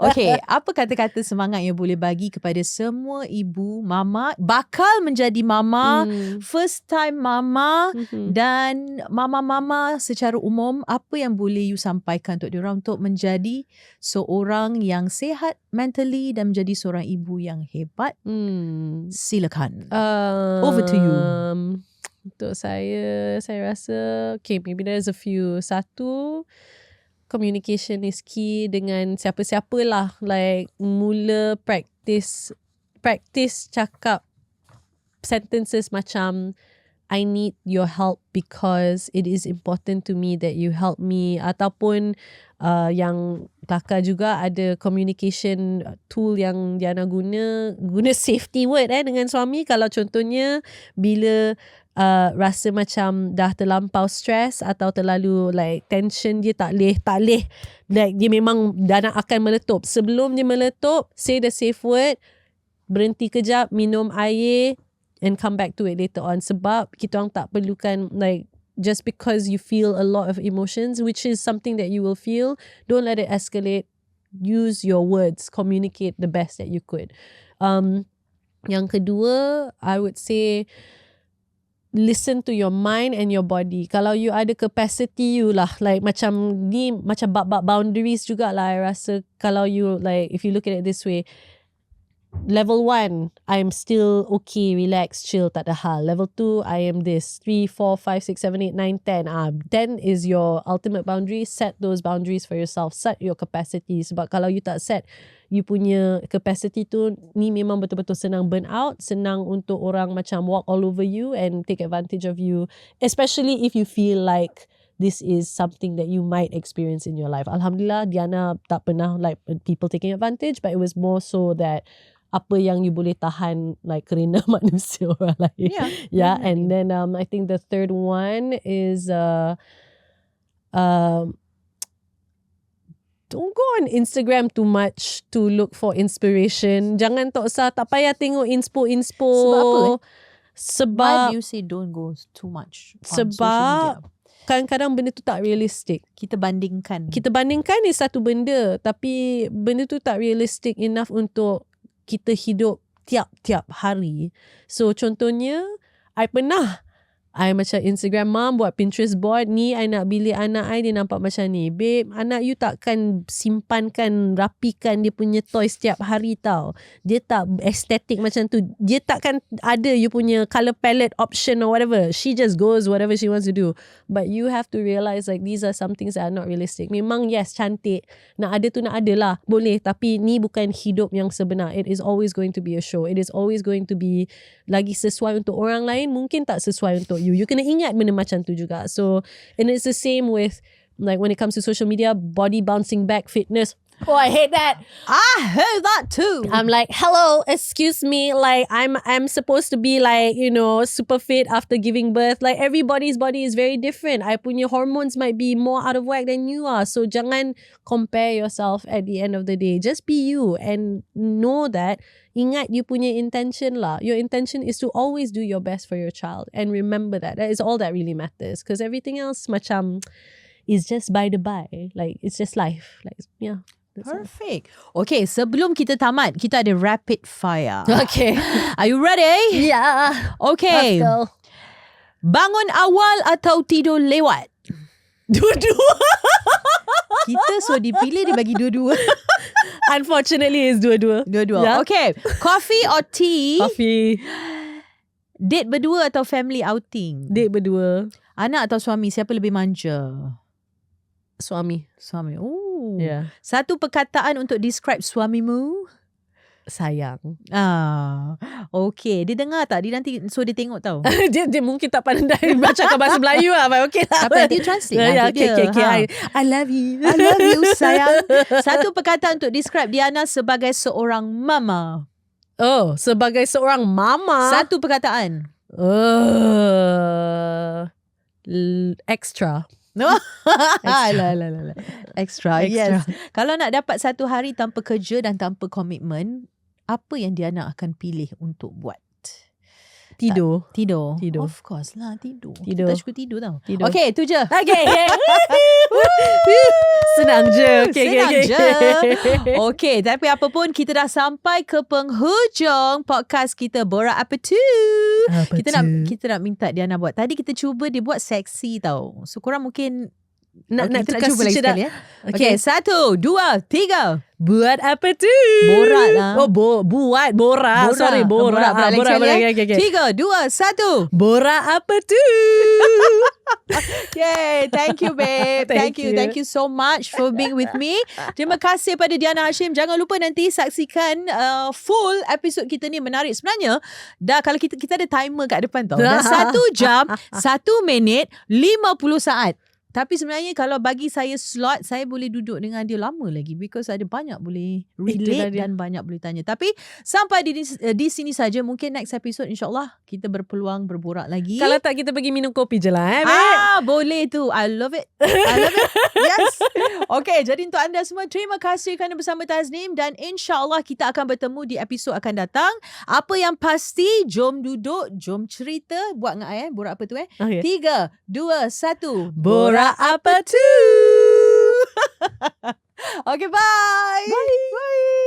Speaker 1: Okay, apa kata-kata semangat yang boleh bagi kepada semua ibu, mama, bakal menjadi mama, first time mama dan mama-mama secara umum, apa yang boleh you sampaikan untuk diorang untuk menjadi seorang yang sihat mentally dan menjadi seorang ibu yang hebat? Silakan. Over to you.
Speaker 2: Untuk saya rasa maybe there's a few. Satu, communication is key dengan siapa-siapalah. Like mula practice cakap sentences macam I need your help because it is important to me that you help me, ataupun yang Kakak juga ada communication tool yang Diana guna safety word dengan suami. Kalau contohnya bila rasa macam dah terlampau stress atau terlalu like tension, dia tak leh like dia memang dah nak akan meletup. Sebelum dia meletup, say the safe word, berhenti kejap, minum air and come back to it later on. Sebab kita orang tak perlukan like just because you feel a lot of emotions, which is something that you will feel, don't let it escalate. Use your words, communicate the best that you could. Yang kedua, I would say listen to your mind and your body. Kalau you ada capacity you lah, like macam ni, macam bab boundaries jugalah. I rasa kalau you like, if you look at it this way, level 1, I'm still okay, relax, chill, tak ada hal. Level 2, I am this. 3, 4, 5, 6, 7, 8, 9, 10. 10 is your ultimate boundary. Set those boundaries for yourself. Set your capacity. Sebab kalau you tak set you punya capacity tu, ni memang betul-betul senang burn out. Senang untuk orang macam walk all over you and take advantage of you. Especially if you feel like this is something that you might experience in your life. Alhamdulillah, Diana tak pernah like people taking advantage, but it was more so that apa yang you boleh tahan like kerana manusia orang lain. Yeah. And then I think the third one is don't go on Instagram too much to look for inspiration. Jangan tak payah tengok inspo.
Speaker 1: Sebab apa?
Speaker 2: Sebab
Speaker 1: why do you say don't go too much on social media?
Speaker 2: Kadang-kadang benda tu tak realistic.
Speaker 1: Kita bandingkan
Speaker 2: is satu benda, tapi benda tu tak realistic enough untuk kita hidup tiap-tiap hari. So contohnya, I macam Instagram mom, buat Pinterest board ni, I nak bilik anak I dia nampak macam ni. Babe, anak you takkan simpankan, rapikan dia punya toys setiap hari tau. Dia tak estetik macam tu. Dia takkan ada you punya colour palette option or whatever. She just goes whatever she wants to do. But you have to realise like these are some things that are not realistic. Memang yes, cantik. Nak ada tu nak ada lah. Boleh. Tapi ni bukan hidup yang sebenar. It is always going to be a show. It is always going to be lagi sesuai untuk orang lain. Mungkin tak sesuai untuk you kena ingat benda macam tu juga. So, and it's the same with like when it comes to social media, body bouncing back, fitness. Oh, I hate that.
Speaker 1: I hate that too.
Speaker 2: I'm like, hello, excuse me, like I'm supposed to be like, super fit after giving birth. Like everybody's body is very different. I punya hormones might be more out of whack than you are. So jangan compare yourself at the end of the day. Just be you and know that. Ingat you punya intention lah. Your intention is to always do your best for your child. And remember that. That is all that really matters. Because everything else macam is just by the by. Like it's just life. Like yeah.
Speaker 1: Perfect. Okay, sebelum kita tamat, kita ada rapid fire.
Speaker 2: Okay.
Speaker 1: Are you ready?
Speaker 2: Yeah.
Speaker 1: Okay.
Speaker 2: Let's go.
Speaker 1: Bangun awal atau tidur lewat?
Speaker 2: Dua-dua.
Speaker 1: Kita so dipilih dia bagi dua-dua.
Speaker 2: Unfortunately, it's dua-dua.
Speaker 1: Dua-dua.
Speaker 2: Yeah.
Speaker 1: Okay. Coffee or tea?
Speaker 2: Coffee.
Speaker 1: Date berdua atau family outing?
Speaker 2: Date berdua.
Speaker 1: Anak atau suami, siapa lebih manja?
Speaker 2: Suami.
Speaker 1: Suami. Oh.
Speaker 2: Yeah.
Speaker 1: Satu perkataan untuk describe suamimu?
Speaker 2: Sayang.
Speaker 1: Okay. Dia dengar tak? Dia nanti dia tengok tau.
Speaker 2: dia mungkin tak pandai baca bahasa Melayu lah. But okay lah.
Speaker 1: Tapi nanti translate lah.
Speaker 2: Okay. I love you.
Speaker 1: I love you, sayang. Satu perkataan untuk describe Diana sebagai seorang mama.
Speaker 2: Oh, sebagai seorang mama.
Speaker 1: Satu perkataan.
Speaker 2: Extra.
Speaker 1: No. Extra. Yes.
Speaker 2: Extra.
Speaker 1: Kalau nak dapat satu hari tanpa kerja dan tanpa komitmen, apa yang Diana akan pilih untuk buat?
Speaker 2: Tidur.
Speaker 1: Tidur.
Speaker 2: Of
Speaker 1: course lah, tidur.
Speaker 2: Tidur.
Speaker 1: Kita suka tidur tau.
Speaker 2: Tidur.
Speaker 1: Okay, tu je.
Speaker 2: Okay. Senang je.
Speaker 1: Senang je. Okay, tapi apa pun kita dah sampai ke penghujung podcast kita Borak Apa Tu. Kita nak minta Diana buat. Tadi kita cuba dia buat seksi tau. So korang mungkin
Speaker 2: nak
Speaker 1: kita
Speaker 2: tukar
Speaker 1: cuba lagi
Speaker 2: sedap.
Speaker 1: sekali. Okay, 1, 2, 3.
Speaker 2: Buat apa tu?
Speaker 1: Borak lah.
Speaker 2: Oh, buat borak. Sorry, borak.
Speaker 1: Borak.
Speaker 2: Okay.
Speaker 1: 3, 2, 1.
Speaker 2: Borak apa tu?
Speaker 1: Yay, thank you babe. Thank you so much for being with me. Terima kasih pada Diana Hashim. Jangan lupa nanti saksikan full episod kita ni. Menarik sebenarnya. Dah kalau kita ada timer kat depan tau. Dah 1 jam 1 minit 50 saat. Tapi sebenarnya kalau bagi saya slot, saya boleh duduk dengan dia lama lagi because ada banyak boleh relate dan banyak boleh tanya. Tapi sampai di sini saja. Mungkin next episode insyaAllah kita berpeluang berborak lagi.
Speaker 2: Kalau tak kita pergi minum kopi je lah.
Speaker 1: Boleh tu. I love it. Yes. Okay, jadi untuk anda semua, terima kasih kerana bersama Tasnim dan insyaAllah kita akan bertemu di episod akan datang. Apa yang pasti, jom duduk, jom cerita. Buat dengan borak apa tu
Speaker 2: Okay.
Speaker 1: 3, 2, 1.
Speaker 2: Borak apa tu?
Speaker 1: Okay, bye. Bye.